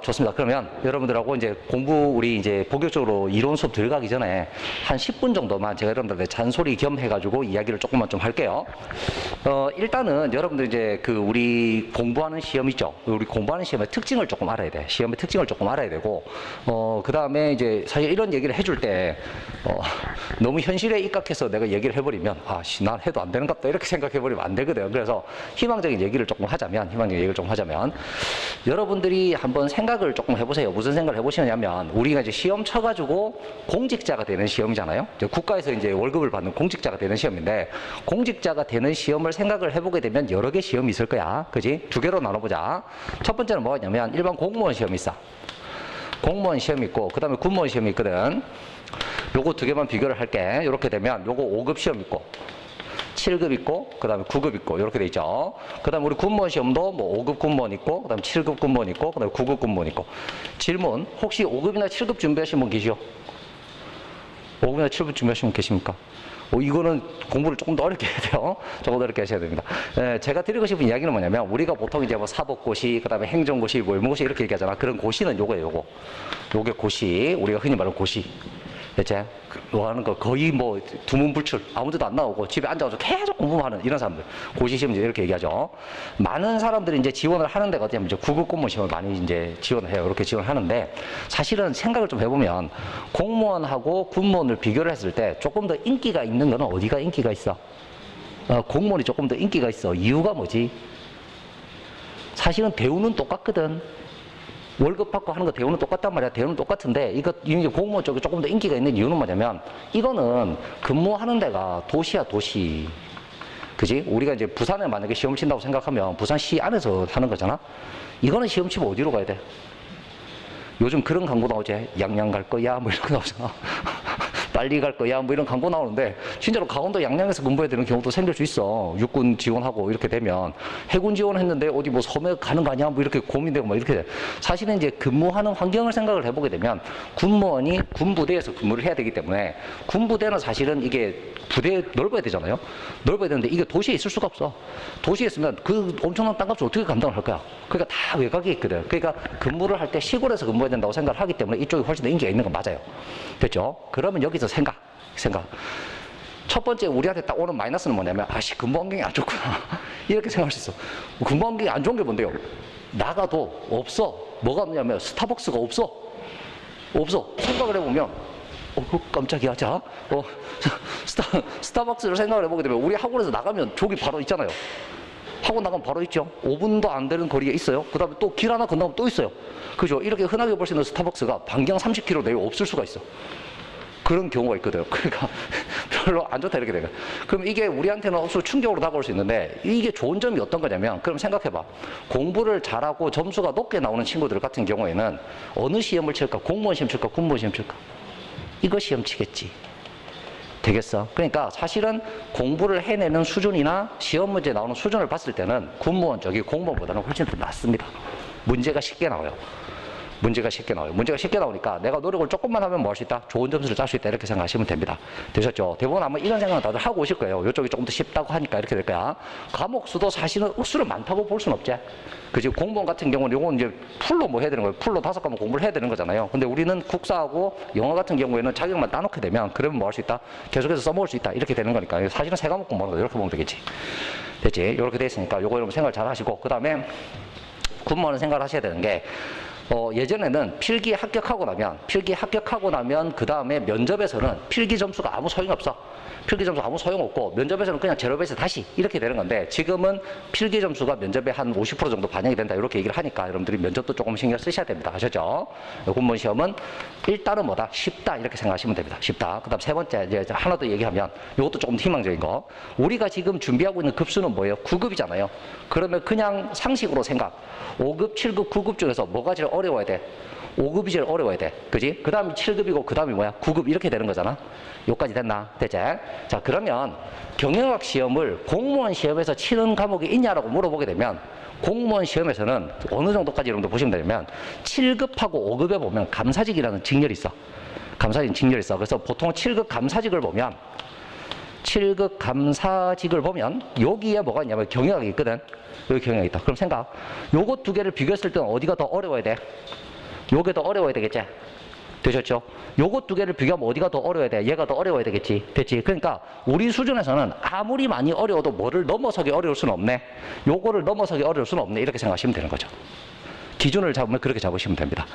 좋습니다. 그러면 여러분들하고 이제 우리 이제 본격적으로 이론 수업 들어가기 전에 한 10분 정도만 제가 여러분들한테 잔소리 겸 해가지고 이야기를 조금만 좀 할게요. 일단은 여러분들 이제 우리 공부하는 시험 있죠? 우리 공부하는 시험의 특징을 조금 알아야 돼. 시험의 특징을 조금 알아야 되고, 그 다음에 이제 사실 이런 얘기를 해줄 때, 너무 현실에 입각해서 내가 얘기를 해버리면, 난 해도 안 되는 것 같다. 이렇게 생각해버리면 안 되거든요. 그래서 희망적인 얘기를 조금 하자면, 여러분들이 한번 생각을 조금 해보세요. 무슨 생각을 해보시냐면, 우리가 이제 시험 쳐가지고 공직자가 되는 시험이잖아요. 국가에서 이제 월급을 받는 공직자가 되는 시험인데, 공직자가 되는 시험을 생각을 해보게 되면 여러 개 시험이 있을 거야. 그지? 두 개로 나눠보자. 첫 번째는 뭐냐면, 일반 공무원 시험이 있어. 공무원 시험이 있고, 그 다음에 군무원 시험이 있거든. 요거 두 개만 비교를 할게. 요렇게 되면, 요거 5급 시험 있고, 7급 있고, 그 다음에 9급 있고, 이렇게 돼 있죠. 그 다음에 우리 군무원 시험도 뭐 5급 군무원 있고, 그 다음에 7급 군무원 있고, 그 다음에 9급 군무원 있고. 질문, 혹시 5급이나 7급 준비하신 분 계시오? 5급이나 7급 준비하신 분 계십니까? 이거는 공부를 조금 더 어렵게 해야 돼요. 조금 더 어렵게 하셔야 됩니다. 제가 드리고 싶은 이야기는 뭐냐면, 우리가 보통 이제 뭐 사법고시, 그 다음에 행정고시, 뭐 외무고시 이렇게 얘기하잖아. 그런 고시는 요거예요, 요거. 요게 고시, 우리가 흔히 말하는 고시. 대체 뭐 하는 거 거의 뭐 두문불출, 아무 데도 안 나오고 집에 앉아서 계속 공부하는 이런 사람들, 고시 시험 이렇게 얘기하죠. 많은 사람들이 이제 지원을 하는 데가 어디냐면 이제 9급 공무원 시험을 많이 이제 지원을 해요. 이렇게 지원을 하는데, 사실은 생각을 좀 해보면 공무원하고 군무원을 비교를 했을 때 조금 더 인기가 있는 거는 어디가 인기가 있어? 공무원이 조금 더 인기가 있어. 이유가 뭐지? 사실은 대우는 똑같거든. 월급 받고 하는 거 대우는 똑같단 말이야. 대우는 똑같은데, 이게 공무원 쪽에 조금 더 인기가 있는 이유는 뭐냐면, 이거는 근무하는 데가 도시야, 도시. 그지? 우리가 이제 부산에 만약에 시험 친다고 생각하면 부산시 안에서 하는 거잖아? 이거는 시험 치면 어디로 가야 돼? 요즘 그런 광고 나오지? 양양 갈 거야? 뭐 이런 거 나오잖아. 빨리 갈 거야? 뭐 이런 광고 나오는데, 진짜로 강원도 양양에서 근무해야 되는 경우도 생길 수 있어. 육군 지원하고 이렇게 되면. 해군 지원했는데 어디 뭐 섬에 가는 거 아니야? 뭐 이렇게 고민되고 뭐 이렇게 돼. 사실은 이제 근무하는 환경을 생각을 해보게 되면, 군무원이 군부대에서 근무를 해야 되기 때문에, 군부대는 사실은 이게 부대에 넓어야 되잖아요? 넓어야 되는데 이게 도시에 있을 수가 없어. 도시에 있으면 그 엄청난 땅값을 어떻게 감당을 할 거야? 그러니까 다 외곽에 있거든. 그러니까 근무를 할 때 시골에서 근무해야 된다고 생각을 하기 때문에 이쪽이 훨씬 더 인기가 있는 건 맞아요. 됐죠? 그러면 여기서 생각. 첫 번째 우리한테 딱 오는 마이너스는 뭐냐면, 근무 환경이 안 좋구나. 이렇게 생각할 수 있어. 근무 환경이 안 좋은 게 뭔데요? 나가도 없어. 뭐가 없냐면 스타벅스가 없어. 생각을 해보면, 깜짝이야. 자, 스타벅스를 생각을 해보게 되면, 우리 학원에서 나가면 저기 바로 있잖아요. 학원 나가면 바로 있죠. 5분도 안 되는 거리에 있어요. 그 다음에 또 길 하나 건너면 또 있어요. 그죠? 이렇게 흔하게 볼 수 있는 스타벅스가 반경 30km 내에 없을 수가 있어. 그런 경우가 있거든요. 그러니까 별로 안 좋다 이렇게 되면. 그럼 이게 우리한테는 없어 충격으로 다가올 수 있는데, 이게 좋은 점이 어떤 거냐면, 그럼 생각해봐. 공부를 잘하고 점수가 높게 나오는 친구들 같은 경우에는 어느 시험을 칠까? 공무원 시험 칠까? 군무원 시험 칠까? 이거 시험 치겠지. 되겠어? 그러니까 사실은 공부를 해내는 수준이나 시험 문제 나오는 수준을 봤을 때는 군무원 쪽이 공무원보다는 훨씬 더 낫습니다. 문제가 쉽게 나와요. 문제가 쉽게 나오니까 내가 노력을 조금만 하면 뭐 할 수 있다? 좋은 점수를 짤 수 있다. 이렇게 생각하시면 됩니다. 되셨죠? 대부분 아마 이런 생각은 다들 하고 오실 거예요. 이쪽이 조금 더 쉽다고 하니까 이렇게 될 거야. 과목 수도 사실은 억수로 많다고 볼 수는 없지. 그지? 공무원 같은 경우는 요건 이제 풀로 뭐 해야 되는 거예요. 풀로 5과목 공부를 해야 되는 거잖아요. 근데 우리는 국사하고 영어 같은 경우에는 자격만 따놓게 되면, 그러면 뭐 할 수 있다? 계속해서 써먹을 수 있다. 이렇게 되는 거니까. 사실은 3과목 공부하는 거 이렇게 보면 되겠지. 됐지? 이렇게 돼 있으니까 요거 여러분 생각 잘 하시고, 그 다음에 군무원은 생각을 하셔야 되는 게, 예전에는 필기 합격하고 나면 그 다음에 면접에서는 필기 점수가 아무 소용이 없어. 필기 점수 아무 소용없고, 면접에서는 그냥 제로베이스 다시 이렇게 되는 건데, 지금은 필기 점수가 면접에 한 50% 정도 반영이 된다 이렇게 얘기를 하니까 여러분들이 면접도 조금 신경 쓰셔야 됩니다. 아셨죠? 군무원 시험은 일단은 뭐다? 쉽다 이렇게 생각하시면 됩니다. 쉽다. 그 다음 세 번째, 이제 하나 더 얘기하면, 이것도 조금 희망적인 거. 우리가 지금 준비하고 있는 급수는 뭐예요? 9급이잖아요. 그러면 그냥 상식으로 생각. 5급, 7급, 9급 중에서 뭐가 제일 어려워야 돼? 5급이 제일 어려워야 돼. 그지? 그 다음이 7급이고 그 다음이 뭐야? 9급 이렇게 되는 거잖아. 여기까지 됐나? 됐지? 자, 그러면 경영학 시험을 공무원 시험에서 치는 과목이 있냐라고 물어보게 되면, 공무원 시험에서는 어느 정도까지 여러분들 보시면 되냐면, 7급하고 5급에 보면 감사직이라는 직렬이 있어. 그래서 보통 7급 감사직을 보면 7급 감사직을 보면 여기에 뭐가 있냐면 경영학이 있거든. 여기 경영학이 있다. 그럼 생각. 요거 두 개를 비교했을 때는 어디가 더 어려워야 돼? 요게 더 어려워야 되겠지? 되셨죠? 요거 두 개를 비교하면 어디가 더 어려워야 돼? 얘가 더 어려워야 되겠지? 됐지? 그러니까 우리 수준에서는 아무리 많이 어려워도 뭐를 넘어서기 어려울 수는 없네. 요거를 넘어서기 어려울 수는 없네. 이렇게 생각하시면 되는 거죠. 기준을 잡으면 그렇게 잡으시면 됩니다.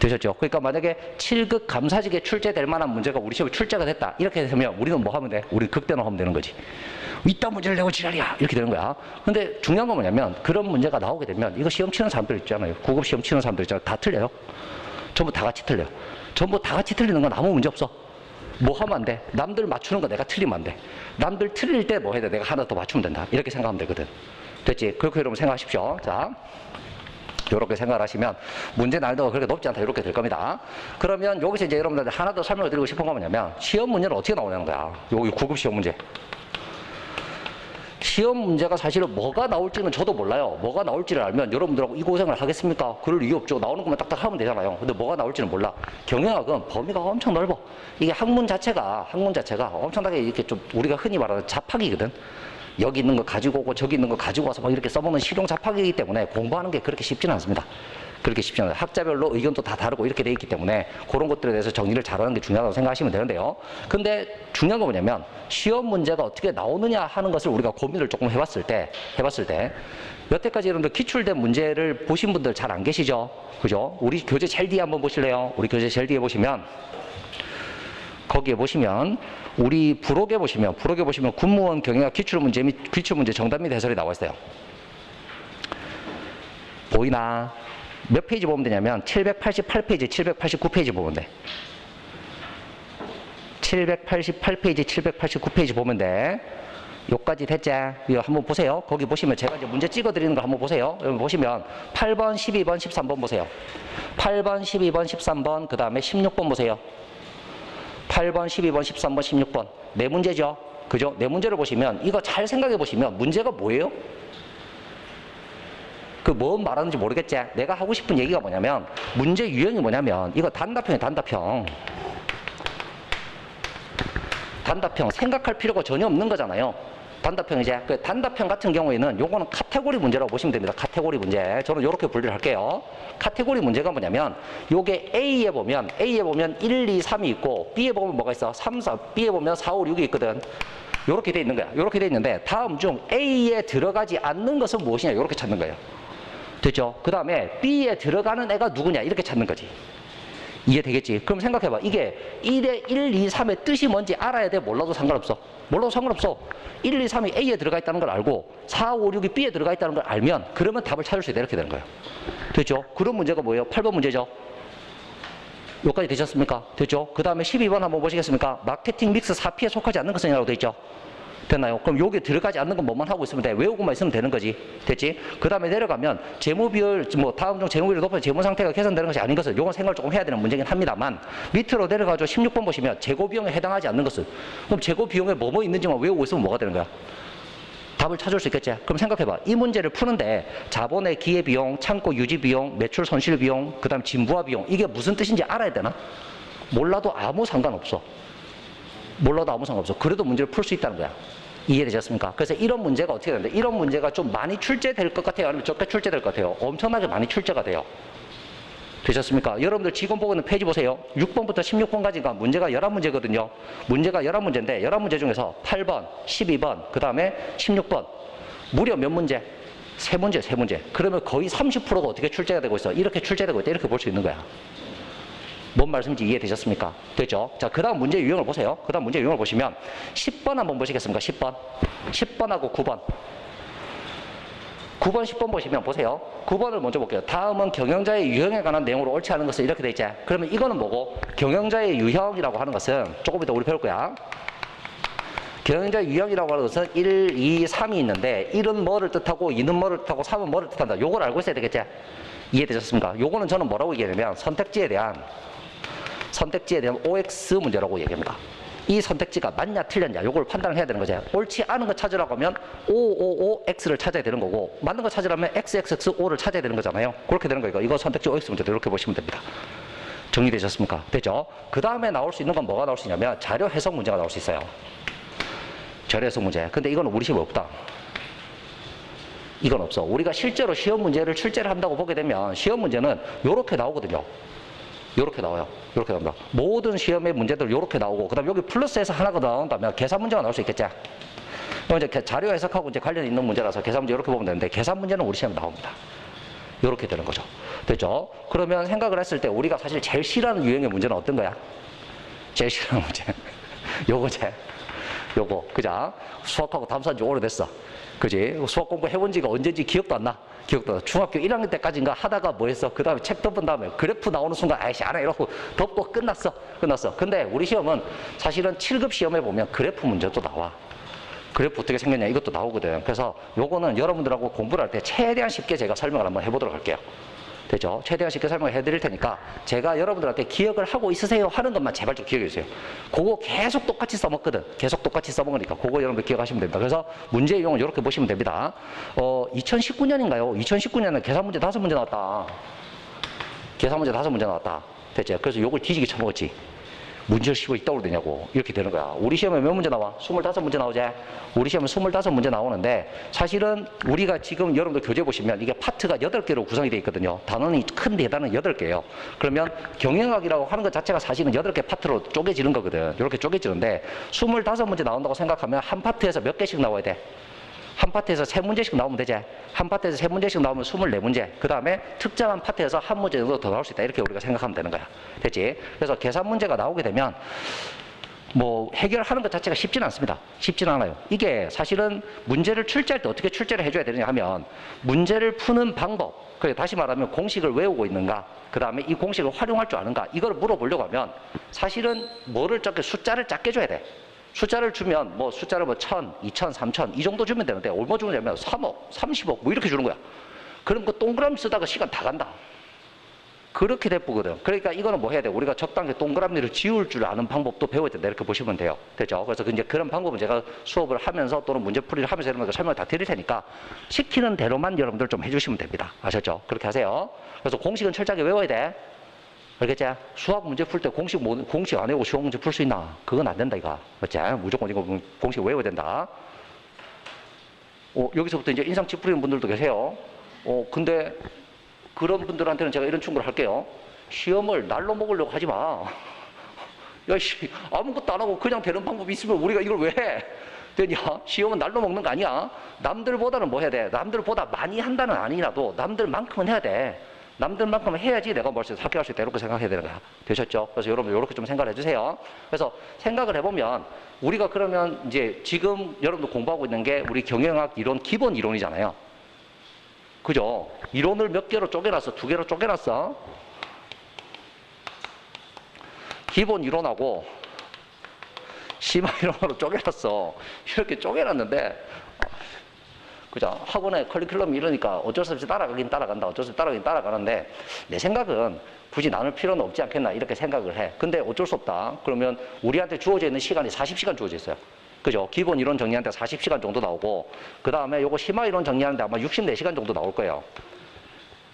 되셨죠? 그러니까 만약에 7급 감사직에 출제될 만한 문제가 우리 시험에 출제가 됐다. 이렇게 되면 우리는 뭐 하면 돼? 우리 극대노하면 되는 거지. 이딴 문제를 내고 지랄이야. 이렇게 되는 거야. 근데 중요한 건 뭐냐면 그런 문제가 나오게 되면 이거 시험 치는 사람들 있잖아요. 9급 시험 치는 사람들 있잖아요. 다 틀려요. 전부 다 같이 틀려. 전부 다 같이 틀리는 건 아무 문제 없어. 뭐 하면 안 돼? 남들 맞추는 거 내가 틀리면 안 돼. 남들 틀릴 때 뭐 해야 돼? 내가 하나 더 맞추면 된다. 이렇게 생각하면 되거든. 됐지? 그렇게 여러분 생각하십시오. 자. 이렇게 생각을 하시면 문제 난이도가 그렇게 높지 않다 이렇게 될 겁니다. 그러면 여기서 이제 여러분들한테 하나 더 설명을 드리고 싶은 건 뭐냐면 시험 문제는 어떻게 나오냐는 거야. 여기 9급 시험 문제. 시험 문제가 사실은 뭐가 나올지는 저도 몰라요. 뭐가 나올지를 알면 여러분들하고 이 고생을 하겠습니까? 그럴 이유 없죠. 나오는 것만 딱딱 하면 되잖아요. 근데 뭐가 나올지는 몰라. 경영학은 범위가 엄청 넓어. 이게 학문 자체가 엄청나게 이렇게 좀 우리가 흔히 말하는 잡학이거든. 여기 있는 거 가지고 오고 저기 있는 거 가지고 와서 막 이렇게 써보는 실용 잡학이기 때문에 공부하는 게 그렇게 쉽지는 않습니다. 그렇게 쉽지 않아요. 학자별로 의견도 다 다르고 이렇게 돼 있기 때문에 그런 것들에 대해서 정리를 잘하는 게 중요하다고 생각하시면 되는데요. 근데 중요한 건 뭐냐면 시험 문제가 어떻게 나오느냐 하는 것을 우리가 고민을 조금 해봤을 때 여태까지 여러분들 기출된 문제를 보신 분들 잘 안 계시죠? 그죠? 우리 교재 제일 뒤에 한번 보실래요? 우리 교재 제일 뒤에 보시면 거기에 보시면 우리 부록에 보시면 군무원 경영학 기출문제 및 기출문제 정답 및 해설이 나와 있어요. 보이나? 몇 페이지 보면 되냐면 788페이지, 789페이지 보면 돼. 788페이지, 789페이지 보면 돼. 요까지 됐지? 이거 한번 보세요. 거기 보시면 제가 이제 문제 찍어드리는 거 한번 보세요. 여기 보시면 8번, 12번, 13번 보세요. 8번, 12번, 13번, 그 다음에 16번 보세요. 8번, 12번, 13번, 16번. 네 문제죠? 그죠? 네 문제를 보시면 이거 잘 생각해 보시면 문제가 뭐예요? 그 뭔 말하는지 모르겠지? 내가 하고 싶은 얘기가 뭐냐면 문제 유형이 뭐냐면 이거 단답형이에요. 단답형 생각할 필요가 전혀 없는 거잖아요. 단답형이제. 그 단답형 같은 경우에는 요거는 카테고리 문제라고 보시면 됩니다. 카테고리 문제. 저는 이렇게 분류를 할게요. 카테고리 문제가 뭐냐면 요게 A에 보면 1, 2, 3이 있고 B에 보면 뭐가 있어? 3, 4, B에 보면 4, 5, 6이 있거든. 요렇게 돼 있는 거야. 요렇게 돼 있는데 다음 중 A에 들어가지 않는 것은 무엇이냐? 요렇게 찾는 거예요. 됐죠? 그 다음에 B에 들어가는 애가 누구냐? 이렇게 찾는 거지. 이해되겠지? 그럼 생각해봐. 이게 1의 1, 2, 3의 뜻이 뭔지 알아야 돼? 몰라도 상관없어. 1, 2, 3이 A에 들어가 있다는 걸 알고 4, 5, 6이 B에 들어가 있다는 걸 알면 그러면 답을 찾을 수 있다. 이렇게 되는 거예요. 됐죠? 그런 문제가 뭐예요? 8번 문제죠? 여기까지 되셨습니까? 됐죠? 그 다음에 12번 한번 보시겠습니까? 마케팅 믹스 4P에 속하지 않는 것은이라고 돼 있죠? 됐나요? 그럼 여기에 들어가지 않는 건 뭐만 하고 있으면 돼? 외우고만 있으면 되는 거지. 됐지? 그 다음에 내려가면 재무비율, 뭐 다음 중 재무비율이 높아서 재무 상태가 개선되는 것이 아닌 것은 요건 생각을 조금 해야 되는 문제긴 합니다만 밑으로 내려가죠. 16번 보시면 재고비용에 해당하지 않는 것은 그럼 재고비용에 뭐뭐 있는지만 외우고 있으면 뭐가 되는 거야? 답을 찾을 수 있겠지? 그럼 생각해봐. 이 문제를 푸는데 자본의 기회비용, 창고 유지비용, 매출 손실비용, 그 다음 진부화비용 이게 무슨 뜻인지 알아야 되나? 몰라도 아무 상관없어. 그래도 문제를 풀 수 있다는 거야. 이해되셨습니까? 그래서 이런 문제가 어떻게 되는데 이런 문제가 좀 많이 출제될 것 같아요? 아니면 적게 출제될 것 같아요? 엄청나게 많이 출제가 돼요. 되셨습니까? 여러분들 지금 보고 있는 페이지 보세요. 6번부터 16번까지가 문제가 11문제거든요. 문제가 11문제인데 11문제 중에서 8번, 12번, 그 다음에 16번 무려 몇 문제? 3문제. 그러면 거의 30%가 어떻게 출제가 되고 있어? 이렇게 출제되고 있다. 이렇게 볼 수 있는 거야. 뭔 말씀인지 이해되셨습니까? 됐죠? 자, 그 다음 문제 유형을 보세요. 그 다음 문제 유형을 보시면 10번 한번 보시겠습니까? 10번하고 9번. 9번, 10번 보시면 보세요. 9번을 먼저 볼게요. 다음은 경영자의 유형에 관한 내용으로 옳지 않은 것은 이렇게 돼 있지. 그러면 이거는 뭐고? 경영자의 유형이라고 하는 것은 조금 이따 우리 배울 거야. 경영자의 유형이라고 하는 것은 1, 2, 3이 있는데 1은 뭐를 뜻하고 2는 뭐를 뜻하고 3은 뭐를 뜻한다. 요걸 알고 있어야 되겠지? 이해되셨습니까? 요거는 저는 뭐라고 얘기하냐면 선택지에 대한 OX 문제라고 얘기합니다. 이 선택지가 맞냐 틀렸냐 요걸 판단을 해야 되는 거죠. 옳지 않은 거 찾으라고 하면 OX를 찾아야 되는 거고 맞는 거 찾으려면 XXO를 찾아야 되는 거잖아요. 그렇게 되는 거예요. 이거 선택지 OX 문제도 이렇게 보시면 됩니다. 정리되셨습니까? 됐죠? 그 다음에 나올 수 있는 건 뭐가 나올 수 있냐면 자료 해석 문제가 나올 수 있어요. 절에서 문제. 근데 이건 우리 시험에 없다. 이건 없어. 우리가 실제로 시험 문제를 출제를 한다고 보게 되면 시험 문제는 요렇게 나오거든요. 요렇게 나와요. 요렇게 나온다. 모든 시험의 문제들 요렇게 나오고, 그 다음에 여기 플러스에서 하나가 나온다면 계산 문제가 나올 수 있겠지. 그럼 이제 자료 해석하고 이제 관련 있는 문제라서 계산 문제 이렇게 보면 되는데, 계산 문제는 우리 시험에 나옵니다. 요렇게 되는 거죠. 됐죠? 그러면 생각을 했을 때 우리가 사실 제일 싫어하는 유형의 문제는 어떤 거야? 제일 싫어하는 문제. 요거지. 요거. 그자? 수학하고 담수한 지 오래됐어. 그지? 수학 공부 해본 지가 언제인지 기억도 안 나. 기억도 안 나. 중학교 1학년 때까지인가 하다가 뭐 했어? 그 다음에 책 덮은 다음에 그래프 나오는 순간 아이씨 안 해. 이러고 덮고 끝났어. 끝났어. 근데 우리 시험은 사실은 7급 시험에 보면 그래프 문제도 나와. 그래프 어떻게 생겼냐 이것도 나오거든. 그래서 요거는 여러분들하고 공부를 할 때 최대한 쉽게 제가 설명을 한번 해보도록 할게요. 되죠? 최대한 쉽게 설명을 해드릴 테니까 제가 여러분들한테 기억을 하고 있으세요 하는 것만 제발 좀 기억해 주세요. 그거 계속 똑같이 써먹거든. 계속 똑같이 써먹으니까 그거 여러분들 기억하시면 됩니다. 그래서 문제 유형은 이렇게 보시면 됩니다. 2019년인가요? 2019년에 계산 문제 5문제 나왔다. 계산 문제 5문제 나왔다. 됐죠? 그래서 요걸 뒤지게 쳐먹었지. 문제를 씌고 이따구로 되냐고. 이렇게 되는 거야. 우리 시험에 몇 문제 나와? 25문제 나오지? 우리 시험에 25문제 나오는데, 사실은 우리가 지금 여러분들 교재 보시면 이게 파트가 8개로 구성이 되어 있거든요. 단원이 큰 대단은 8개예요. 그러면 경영학이라고 하는 것 자체가 사실은 8개 파트로 쪼개지는 거거든. 이렇게 쪼개지는데 25문제 나온다고 생각하면 한 파트에서 몇 개씩 나와야 돼? 한 파트에서 3문제씩 나오면 되지. 한 파트에서 3문제씩 나오면 24문제. 그 다음에 특정한 파트에서 한 문제 정도 더 나올 수 있다. 이렇게 우리가 생각하면 되는 거야. 됐지? 그래서 계산 문제가 나오게 되면 뭐 해결하는 것 자체가 쉽지는 않습니다. 쉽지는 않아요. 이게 사실은 문제를 출제할 때 어떻게 출제를 해줘야 되느냐 하면 문제를 푸는 방법, 그래 다시 말하면 공식을 외우고 있는가, 그 다음에 이 공식을 활용할 줄 아는가, 이걸 물어보려고 하면 사실은 뭐를 적게 숫자를 작게 줘야 돼. 숫자를 주면 뭐 숫자를 뭐 1000, 2000, 3000 이 정도 주면 되는데 얼마 주냐면 3억, 30억 뭐 이렇게 주는 거야. 그럼 그 동그라미 쓰다가 시간 다 간다. 그렇게 돼보거든. 그러니까 이거는 뭐 해야 돼? 우리가 적당히 동그라미를 지울 줄 아는 방법도 배워야 된다. 이렇게 보시면 돼요. 됐죠? 그래서 이제 그런 방법은 제가 수업을 하면서 또는 문제풀이를 하면서 이런 거 설명을 다 드릴 테니까 시키는 대로만 여러분들 좀 해주시면 됩니다. 아셨죠? 그렇게 하세요. 그래서 공식은 철저하게 외워야 돼. 알겠지? 수학 문제 풀 때 공식 안 외우고 수학 문제 풀 수 있나? 그건 안 된다, 이거. 맞지? 무조건 이거 공식 외워야 된다. 여기서부터 이제 인상 찌푸리는 분들도 계세요. 근데 그런 분들한테는 제가 이런 충고를 할게요. 시험을 날로 먹으려고 하지 마. 야, 아무것도 안 하고 그냥 되는 방법이 있으면 우리가 이걸 왜 해? 되냐? 시험은 날로 먹는 거 아니야? 남들보다는 뭐 해야 돼? 남들보다 많이 한다는 아니라도 남들만큼은 해야 돼. 남들만큼 해야지 내가 벌써 합격할 수 있다. 이렇게 생각해야 되는 거야. 되셨죠? 그래서 여러분 이렇게 좀 생각을 해주세요. 그래서 생각을 해보면 우리가 그러면 이제 지금 여러분들 공부하고 있는 게 우리 경영학 이론 기본 이론이잖아요. 그죠? 이론을 몇 개로 쪼개놨어? 2개로 쪼개놨어? 기본 이론하고 심화 이론으로 쪼개놨어. 이렇게 쪼개놨는데 그죠? 학원에 커리큘럼이 이러니까 어쩔 수 없이 따라가긴 따라간다. 어쩔 수 없이 따라가긴 따라가는데 내 생각은 굳이 나눌 필요는 없지 않겠나 이렇게 생각을 해. 근데 어쩔 수 없다. 그러면 우리한테 주어져 있는 시간이 40시간 주어져 있어요. 그죠? 기본 이론 정리하는데 40시간 정도 나오고 그 다음에 요거 심화 이론 정리하는데 아마 64시간 정도 나올 거예요.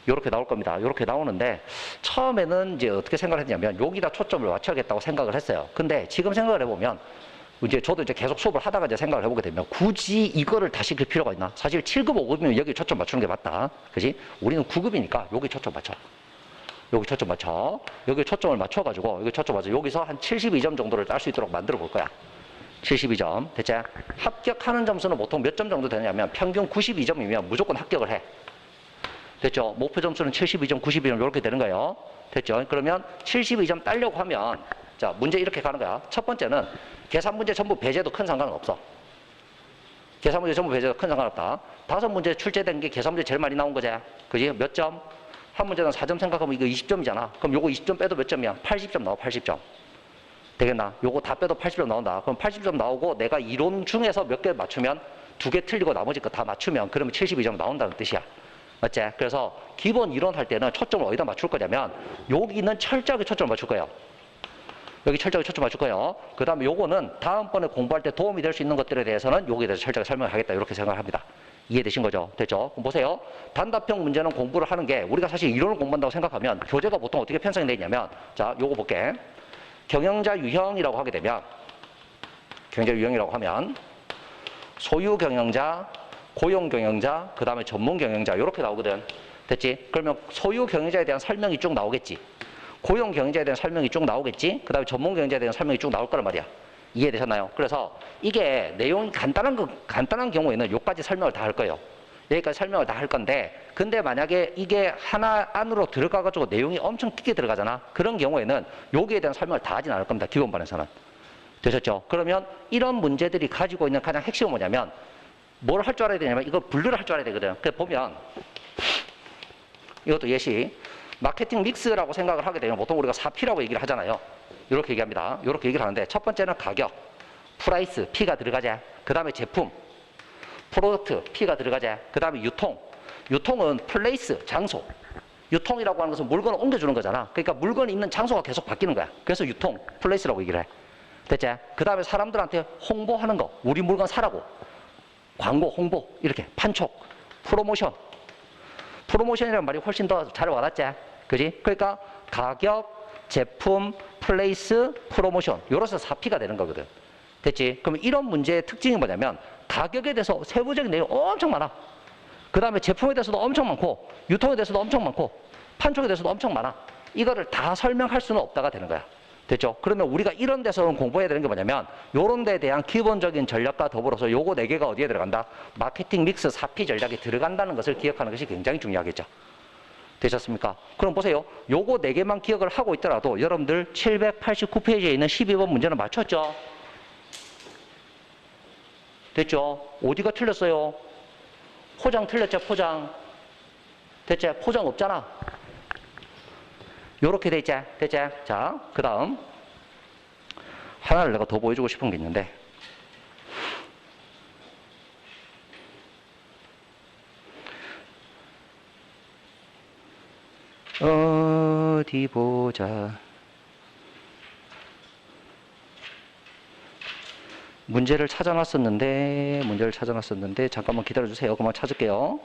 요렇게 나올 겁니다. 요렇게 나오는데 처음에는 이제 어떻게 생각을 했냐면 여기다 초점을 맞춰야겠다고 생각을 했어요. 근데 지금 생각을 해보면 이제 저도 이제 계속 수업을 하다가 이제 생각을 해보게 되면 굳이 이거를 다 시킬 필요가 있나? 사실 7급, 5급이면 여기 초점 맞추는 게 맞다. 그지? 우리는 9급이니까 여기 초점 맞춰. 여기 초점 맞춰. 여기 초점을 맞춰가지고 여기 초점 맞춰. 여기서 한 72점 정도를 딸 수 있도록 만들어 볼 거야. 72점. 됐지? 합격하는 점수는 보통 몇 점 정도 되냐면 평균 92점이면 무조건 합격을 해. 됐죠? 목표 점수는 72점, 92점 이렇게 되는 거예요. 됐죠? 그러면 72점 따려고 하면 자, 문제 이렇게 가는 거야. 첫 번째는 계산 문제 전부 배제도 큰 상관은 없어. 계산 문제 전부 배제도 큰 상관없다. 5문제 출제된 게 계산 문제 제일 많이 나온 거지. 그지? 몇 점? 한 문제는 4점 생각하면 이거 20점이잖아. 그럼 요거 20점 빼도 몇 점이야? 80점 나와, 80점. 되겠나? 요거 다 빼도 80점 나온다. 그럼 80점 나오고 내가 이론 중에서 몇 개 맞추면 2개 틀리고 나머지 거 다 맞추면 그러면 72점 나온다는 뜻이야. 맞지? 그래서 기본 이론 할 때는 초점을 어디다 맞출 거냐면 여기는 철저하게 초점을 맞출 거예요. 여기 철저하게 초점 맞출 거예요. 그 다음에 요거는 다음번에 공부할 때 도움이 될 수 있는 것들에 대해서는 여기에 대해서 철저하게 설명을 하겠다. 이렇게 생각을 합니다. 이해되신 거죠? 됐죠? 그럼 보세요. 단답형 문제는 공부를 하는 게 우리가 사실 이론을 공부한다고 생각하면 교재가 보통 어떻게 편성이 되어 있냐면 자, 요거 볼게. 경영자 유형이라고 하게 되면 경영자 유형이라고 하면 소유 경영자, 고용 경영자, 그 다음에 전문 경영자 이렇게 나오거든. 됐지? 그러면 소유 경영자에 대한 설명이 쭉 나오겠지. 고용 경영자에 대한 설명이 쭉 나오겠지. 그 다음에 전문 경영자에 대한 설명이 쭉 나올 거란 말이야. 이해되셨나요? 그래서 이게 내용이 간단한 경우에는 여기까지 설명을 다 할 거예요. 여기까지 설명을 다 할 건데, 근데 만약에 이게 하나 안으로 들어가가지고 내용이 엄청 깊게 들어가잖아. 그런 경우에는 여기에 대한 설명을 다 하진 않을 겁니다. 기본반에서는. 되셨죠? 그러면 이런 문제들이 가지고 있는 가장 핵심은 뭐냐면, 뭘 할 줄 알아야 되냐면, 이거 분류를 할 줄 알아야 되거든. 그래서 보면, 이것도 예시. 마케팅 믹스라고 생각을 하게 되면 보통 우리가 4P라고 얘기를 하잖아요. 이렇게 얘기합니다. 이렇게 얘기를 하는데, 첫 번째는 가격, 프라이스, P가 들어가자. 그 다음에 제품, 프로덕트, P가 들어가자. 그 다음에 유통. 유통은 플레이스, 장소. 유통이라고 하는 것은 물건을 옮겨주는 거잖아. 그러니까 물건이 있는 장소가 계속 바뀌는 거야. 그래서 유통, 플레이스라고 얘기를 해. 됐지? 그 다음에 사람들한테 홍보하는 거. 우리 물건 사라고. 광고, 홍보. 이렇게. 판촉, 프로모션. 프로모션이라는 말이 훨씬 더 잘 와닿지? 그지? 그러니까 가격, 제품, 플레이스, 프로모션. 요로서 4P가 되는 거거든. 됐지? 그러면 이런 문제의 특징이 뭐냐면 가격에 대해서 세부적인 내용이 엄청 많아. 그 다음에 제품에 대해서도 엄청 많고, 유통에 대해서도 엄청 많고, 판촉에 대해서도 엄청 많아. 이거를 다 설명할 수는 없다가 되는 거야. 됐죠? 그러면 우리가 이런 데서는 공부해야 되는 게 뭐냐면 요런 데에 대한 기본적인 전략과 더불어서 요거 4개가 어디에 들어간다? 마케팅 믹스 4P 전략에 들어간다는 것을 기억하는 것이 굉장히 중요하겠죠. 되셨습니까? 그럼 보세요. 요거 4개만 기억을 하고 있더라도 여러분들 789페이지에 있는 12번 문제는 맞췄죠? 됐죠? 어디가 틀렸어요? 포장 틀렸죠? 포장. 됐죠? 포장 없잖아. 요렇게 돼 있지? 됐지? 자, 그 다음 하나를 내가 더 보여주고 싶은 게 있는데, 어디 보자. 문제를 찾아놨었는데 잠깐만 기다려주세요. 그만 찾을게요.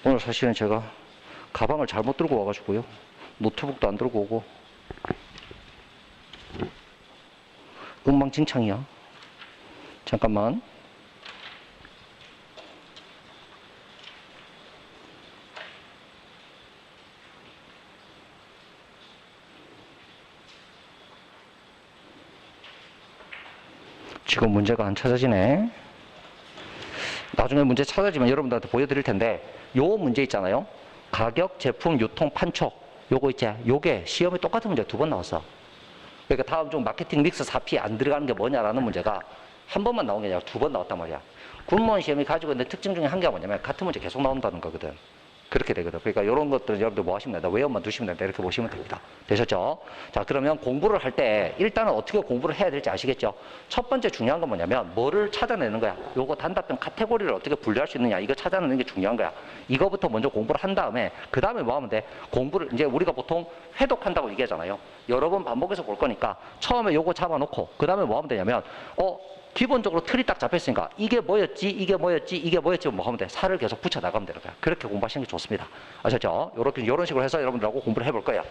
오늘 사실은 제가 가방을 잘못 들고 와가지고요. 노트북도 안 들고 오고 엉망진창이야. 잠깐만. 지금 문제가 안 찾아지네. 나중에 문제 찾아지면 여러분들한테 보여드릴 텐데, 요 문제 있잖아요. 가격, 제품, 유통, 판촉. 요거 있지? 요게 시험에 똑같은 문제 2번 나왔어. 그러니까 다음 중 마케팅 믹스 4P 안 들어가는 게 뭐냐라는 문제가 한 번만 나온 게 아니라 2번 나왔단 말이야. 군무원 시험이 가지고 있는 특징 중에 한 개가 뭐냐면 같은 문제 계속 나온다는 거거든. 그렇게 되거든. 그러니까 이런 것들은 여러분들 뭐 하시면 된다? 외워만 두시면 된다. 이렇게 보시면 됩니다. 되셨죠? 자, 그러면 공부를 할 때 일단은 어떻게 공부를 해야 될지 아시겠죠? 첫 번째 중요한 건 뭐냐면 뭐를 찾아내는 거야. 요거 단답형 카테고리를 어떻게 분류할 수 있느냐. 이거 찾아내는 게 중요한 거야. 이거부터 먼저 공부를 한 다음에 그 다음에 뭐 하면 돼? 공부를 이제 우리가 보통 회독한다고 얘기하잖아요. 여러 번 반복해서 볼 거니까 처음에 요거 잡아놓고 그 다음에 뭐 하면 되냐면 기본적으로 틀이 딱 잡혔으니까 이게 뭐였지, 이게 뭐였지, 이게 뭐였지 뭐 하면 돼. 살을 계속 붙여 나가면 되는 거야. 그렇게 공부하시는 게 좋습니다. 아셨죠? 이런 식으로 해서 여러분들하고 공부를 해볼 거예요.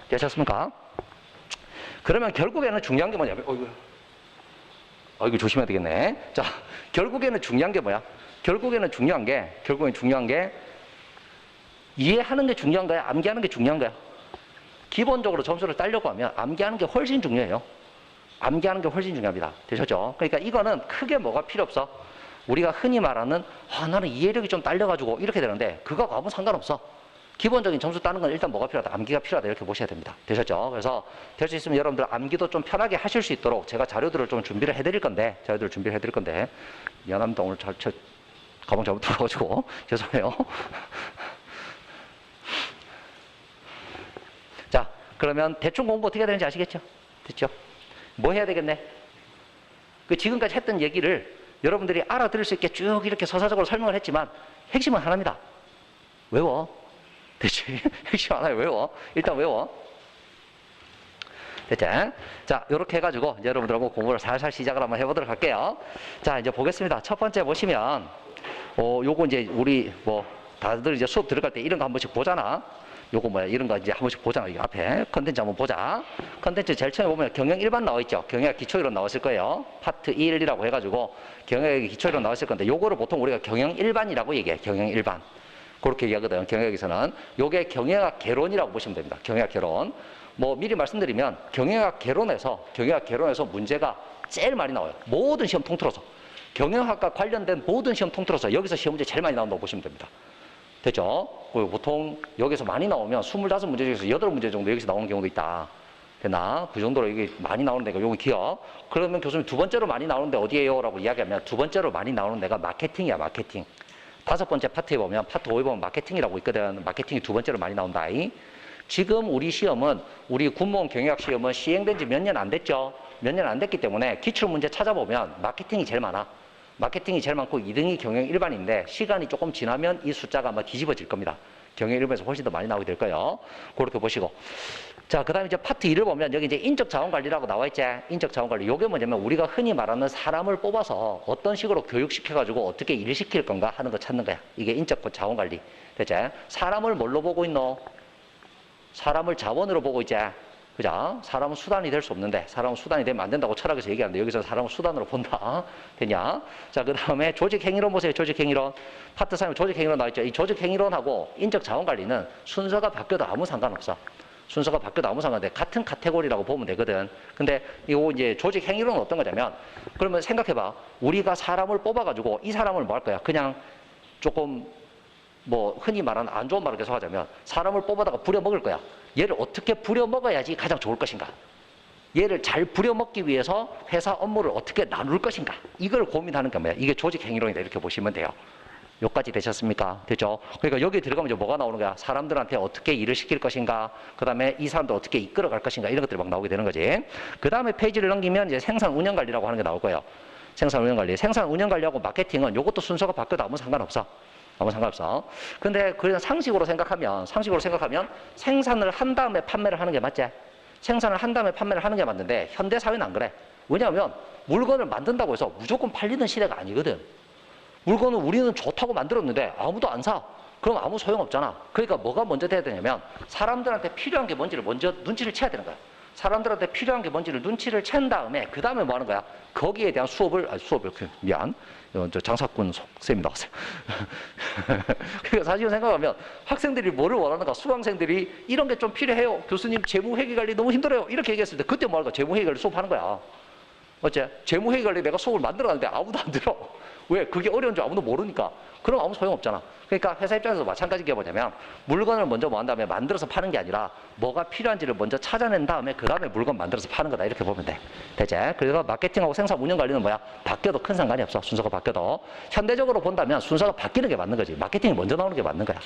되셨습니까? 그러면 결국에는 중요한 게 뭐냐면, 이거 조심해야 되겠네. 자, 결국에는 중요한 게 뭐야? 결국에는 중요한 게 이해하는 게 중요한 거야? 암기하는 게 중요한 거야? 기본적으로 점수를 따려고 하면 암기하는 게 훨씬 중요해요. 암기하는 게 훨씬 중요합니다. 되셨죠? 그러니까 이거는 크게 뭐가 필요 없어. 우리가 흔히 말하는 나는 이해력이 좀 딸려가지고 이렇게 되는데 그거하고 아무 상관없어. 기본적인 점수 따는 건 일단 뭐가 필요하다? 암기가 필요하다. 이렇게 보셔야 됩니다. 되셨죠? 그래서 될 수 있으면 여러분들 암기도 좀 편하게 하실 수 있도록 제가 자료들을 좀 준비를 해드릴 건데 미안합니다. 오늘 저 가방 잘못 들어가지고 죄송해요. 자, 그러면 대충 공부 어떻게 해야 되는지 아시겠죠? 됐죠? 뭐 해야 되겠네? 지금까지 했던 얘기를 여러분들이 알아들을 수 있게 쭉 이렇게 서사적으로 설명을 했지만 핵심은 하나입니다. 외워. 됐지? 핵심 하나에 외워. 일단 외워. 됐지? 자, 요렇게 해가지고 이제 여러분들하고 공부를 살살 시작을 한번 해보도록 할게요. 자, 이제 보겠습니다. 첫 번째 보시면 요거 이제 우리 다들 이제 수업 들어갈 때 이런 거 한 번씩 보잖아. 요거 뭐야, 이런 거 이제 한 번씩 보잖아. 이 앞에 컨텐츠 한번 보자. 컨텐츠 제일 처음에 보면 경영 일반 나와 있죠. 경영학 기초이론 나왔을 거예요. 파트 1이라고 해가지고 경영학 기초이론 나왔을 건데, 요거를 보통 우리가 경영 일반이라고 얘기해. 경영 일반. 그렇게 얘기하거든. 경영학에서는. 요게 경영학 개론이라고 보시면 됩니다. 경영학 개론. 뭐 미리 말씀드리면 경영학 개론에서 문제가 제일 많이 나와요. 모든 시험 통틀어서. 경영학과 관련된 모든 시험 통틀어서 여기서 시험 문제 제일 많이 나온다고 보시면 됩니다. 됐죠? 보통 여기서 많이 나오면 25문제 중에서 8문제 정도 여기서 나오는 경우도 있다. 되나? 그 정도로 이게 많이 나오는 데가 요거 기억. 그러면 교수님 두 번째로 많이 나오는 데 어디예요? 라고 이야기하면 두 번째로 많이 나오는 데가 마케팅이야, 마케팅. 5번째 파트에 보면, 파트 5에 보면 마케팅이라고 있거든. 마케팅이 두 번째로 많이 나온다. 지금 우리 시험은, 우리 군무원 경영학 시험은 시행된 지 몇 년 안 됐죠? 몇 년 안 됐기 때문에 기출문제 찾아보면 마케팅이 제일 많아. 마케팅이 제일 많고 2등이 경영 일반인데, 시간이 조금 지나면 이 숫자가 아마 뒤집어질 겁니다. 경영 일반에서 훨씬 더 많이 나오게 될 거예요. 그렇게 보시고. 자, 그 다음에 이제 파트 2를 보면 여기 이제 인적 자원 관리라고 나와 있지. 인적 자원 관리. 요게 뭐냐면 우리가 흔히 말하는 사람을 뽑아서 어떤 식으로 교육시켜가지고 어떻게 일을 시킬 건가 하는 거 찾는 거야. 이게 인적 자원 관리. 됐지? 사람을 뭘로 보고 있노? 사람을 자원으로 보고 있지. 그죠? 사람은 수단이 될 수 없는데, 사람은 수단이 되면 안 된다고 철학에서 얘기하는데, 여기서 사람은 수단으로 본다. 되냐? 자, 그 다음에 조직행위론 보세요. 조직행위론. 파트 3에 조직행위론 나와있죠. 이 조직행위론하고 인적자원관리는 순서가 바뀌어도 아무 상관없어. 순서가 바뀌어도 아무 상관없는데, 같은 카테고리라고 보면 되거든. 근데 이거 이제 조직행위론은 어떤 거냐면, 그러면 생각해봐. 우리가 사람을 뽑아가지고 이 사람을 뭐 할 거야? 그냥 조금 뭐 흔히 말하는 안 좋은 말을 계속 하자면 사람을 뽑아다가 부려먹을 거야. 얘를 어떻게 부려먹어야지 가장 좋을 것인가? 얘를 잘 부려먹기 위해서 회사 업무를 어떻게 나눌 것인가? 이걸 고민하는 게 뭐야? 이게 조직행위론이다. 이렇게 보시면 돼요. 여기까지 되셨습니까? 됐죠? 그러니까 여기 들어가면 이제 뭐가 나오는 거야? 사람들한테 어떻게 일을 시킬 것인가? 그 다음에 이 사람들 어떻게 이끌어갈 것인가? 이런 것들이 막 나오게 되는 거지. 그 다음에 페이지를 넘기면 이제 생산 운영관리라고 하는 게 나올 거예요. 생산 운영관리. 생산 운영관리하고 마케팅은 이것도 순서가 바뀌어도 아무 상관없어. 아무 상관없어. 근데 그냥 상식으로 생각하면 생산을 한 다음에 판매를 하는 게 맞지? 생산을 한 다음에 판매를 하는 게 맞는데 현대사회는 안 그래. 왜냐하면 물건을 만든다고 해서 무조건 팔리는 시대가 아니거든. 물건은 우리는 좋다고 만들었는데 아무도 안 사. 그럼 아무 소용없잖아. 그러니까 뭐가 먼저 돼야 되냐면 사람들한테 필요한 게 뭔지를 먼저 눈치를 채야 되는 거야. 사람들한테 필요한 게 뭔지를 눈치를 챈 다음에 그 다음에 뭐 하는 거야? 거기에 대한 수업을 미안. 저 장사꾼 쌤이 나왔어요. 그러니까 사실 생각하면 학생들이 뭐를 원하는가? 수강생들이 이런 게 좀 필요해요. 교수님 재무회계관리 너무 힘들어요. 이렇게 얘기했을 때 그때 뭐 할까? 재무회계관리 수업하는 거야. 어째? 재무회계관리 내가 수업을 만들어놨는데 아무도 안 들어. 왜? 그게 어려운 줄 아무도 모르니까. 그럼 아무 소용없잖아. 그러니까 회사 입장에서 마찬가지게 뭐냐면 물건을 먼저 뭐 한 다음에 만들어서 파는 게 아니라 뭐가 필요한지를 먼저 찾아낸 다음에 그 다음에 물건 만들어서 파는 거다. 이렇게 보면 돼. 되지? 그래서 마케팅하고 생산 운영 관리는 뭐야? 바뀌어도 큰 상관이 없어. 순서가 바뀌어도. 현대적으로 본다면 순서가 바뀌는 게 맞는 거지. 마케팅이 먼저 나오는 게 맞는 거야.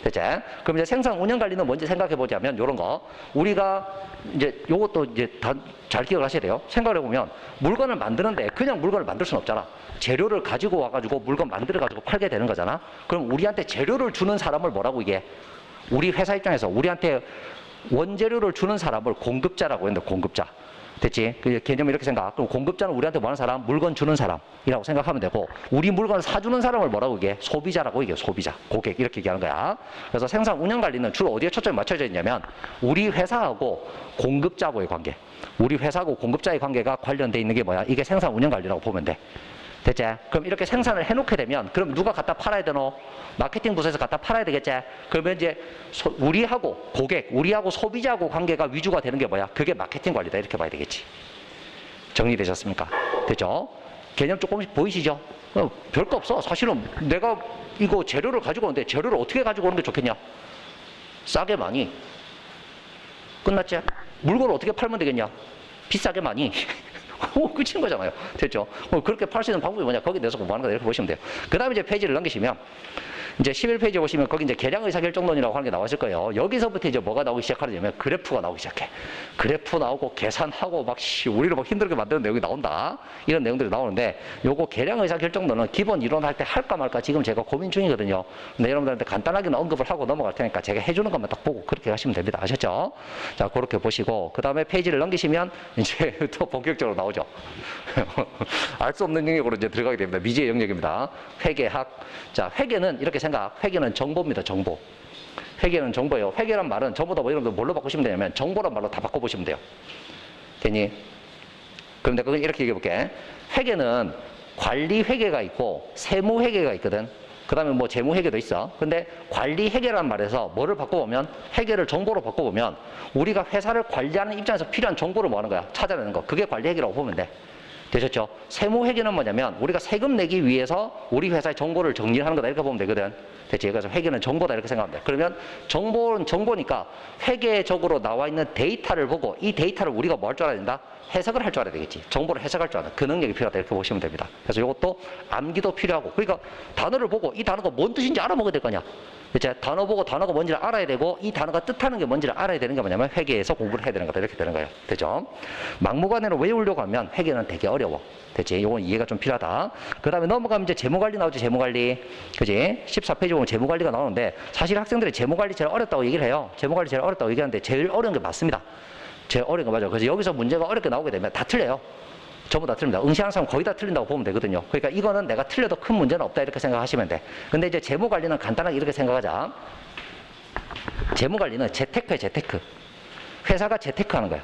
되지? 그럼 이제 생산 운영 관리는 뭔지 생각해 보자면 요런 거. 우리가 이제 요것도 이제 다 잘 기억을 하셔야 돼요. 생각을 해보면 물건을 만드는데 그냥 물건을 만들 수는 없잖아. 재료를 가지고 와가지고 물건 만들어가지고 팔게 되는 거잖아. 그럼 우리한테 재료를 주는 사람을 뭐라고 이게? 우리 회사 입장에서 우리한테 원재료를 주는 사람을 공급자라고 했는데 공급자. 됐지? 그 개념이 이렇게 생각. 그럼 공급자는 우리한테 뭐 하는 사람? 물건 주는 사람이라고 생각하면 되고 우리 물건을 사주는 사람을 뭐라고 이게? 소비자라고 이게 소비자, 고객 이렇게 얘기하는 거야. 그래서 생산 운영 관리는 주로 어디에 초점이 맞춰져 있냐면 우리 회사하고 공급자하고의 관계. 우리 회사하고 공급자의 관계가 관련돼 있는 게 뭐야? 이게 생산 운영 관리라고 보면 돼. 됐지? 그럼 이렇게 생산을 해놓게 되면 그럼 누가 갖다 팔아야 되노? 마케팅 부서에서 갖다 팔아야 되겠지? 그러면 이제 우리하고 고객, 우리하고 소비자하고 관계가 위주가 되는 게 뭐야? 그게 마케팅 관리다. 이렇게 봐야 되겠지. 정리되셨습니까? 됐죠? 개념 조금씩 보이시죠? 별거 없어. 사실은 내가 이거 재료를 가지고 오는데 재료를 어떻게 가지고 오는 게 좋겠냐? 싸게 많이. 끝났지? 물건을 어떻게 팔면 되겠냐? 비싸게 많이. 끝인 거잖아요. 됐죠? 그렇게 팔 수 있는 방법이 뭐냐? 거기에 대해서 공부하는 거다. 이렇게 보시면 돼요. 그 다음에 이제 페이지를 넘기시면, 이제 11페이지에 보시면 거기 이제 계량 의사결정론이라고 하는 게 나왔을 거예요. 여기서부터 이제 뭐가 나오기 시작하냐면 그래프가 나오기 시작해. 그래프 나오고 계산하고 막 우리를 막 힘들게 만드는 내용이 나온다. 이런 내용들이 나오는데 요거 계량 의사결정론은 기본 이론할 때 할까 말까 지금 제가 고민 중이거든요. 근데 여러분들한테 간단하게는 언급을 하고 넘어갈 테니까 제가 해주는 것만 딱 보고 그렇게 하시면 됩니다. 아셨죠? 자, 그렇게 보시고 그 다음에 페이지를 넘기시면 이제 또 본격적으로 나오죠. 알 수 없는 영역으로 이제 들어가게 됩니다. 미지의 영역입니다. 회계학. 자, 회계는 이렇게 생각. 회계는 정보입니다. 정보. 회계는 정보예요. 회계란 말은 전부 다 뭐 여러분들 뭘로 바꾸시면 되냐면 정보란 말로 다 바꿔보시면 돼요. 됐니? 그럼 내가 이렇게 얘기해볼게. 회계는 관리 회계가 있고 세무 회계가 있거든. 그 다음에 뭐 재무 회계도 있어. 근데 관리 회계란 말에서 뭐를 바꿔보면 회계를 정보로 바꿔보면 우리가 회사를 관리하는 입장에서 필요한 정보를 뭐 하는 거야? 찾아내는 거. 그게 관리 회계라고 보면 돼. 되셨죠? 세무 회계는 뭐냐면 우리가 세금 내기 위해서 우리 회사의 정보를 정리하는 거다 이렇게 보면 되거든. 됐지? 그래서 회계는 정보다 이렇게 생각하면 돼. 그러면 정보는 정보니까 회계적으로 나와 있는 데이터를 보고 이 데이터를 우리가 뭐 할 줄 알아야 된다? 해석을 할 줄 알아야 되겠지. 정보를 해석할 줄 알아야 돼. 그 능력이 필요하다 이렇게 보시면 됩니다. 그래서 이것도 암기도 필요하고 그러니까 단어를 보고 이 단어가 뭔 뜻인지 알아먹어야 될 거냐. 그치? 단어 보고 단어가 뭔지를 알아야 되고 이 단어가 뜻하는 게 뭔지를 알아야 되는 게 뭐냐면 회계에서 공부를 해야 되는 거다 이렇게 되는 거예요. 되죠? 막무가내로 외우려고 하면 회계는 되게 어려워. 됐지? 이건 이해가 좀 필요하다. 그 다음에 넘어가면 이제 재무관리 나오죠. 재무관리. 그지? 14페이지 보면 재무관리가 나오는데 사실 학생들이 재무관리 제일 어렵다고 얘기를 해요. 재무관리 제일 어렵다고 얘기하는데 제일 어려운 게 맞습니다. 제일 어려운 거 맞아요. 그래서 여기서 문제가 어렵게 나오게 되면 다 틀려요. 전부 다 틀립니다. 응시하는 사람 거의 다 틀린다고 보면 되거든요. 그러니까 이거는 내가 틀려도 큰 문제는 없다 이렇게 생각하시면 돼. 근데 이제 재무관리는 간단하게 이렇게 생각하자. 재무관리는 재테크예요. 재테크. 회사가 재테크하는 거예요.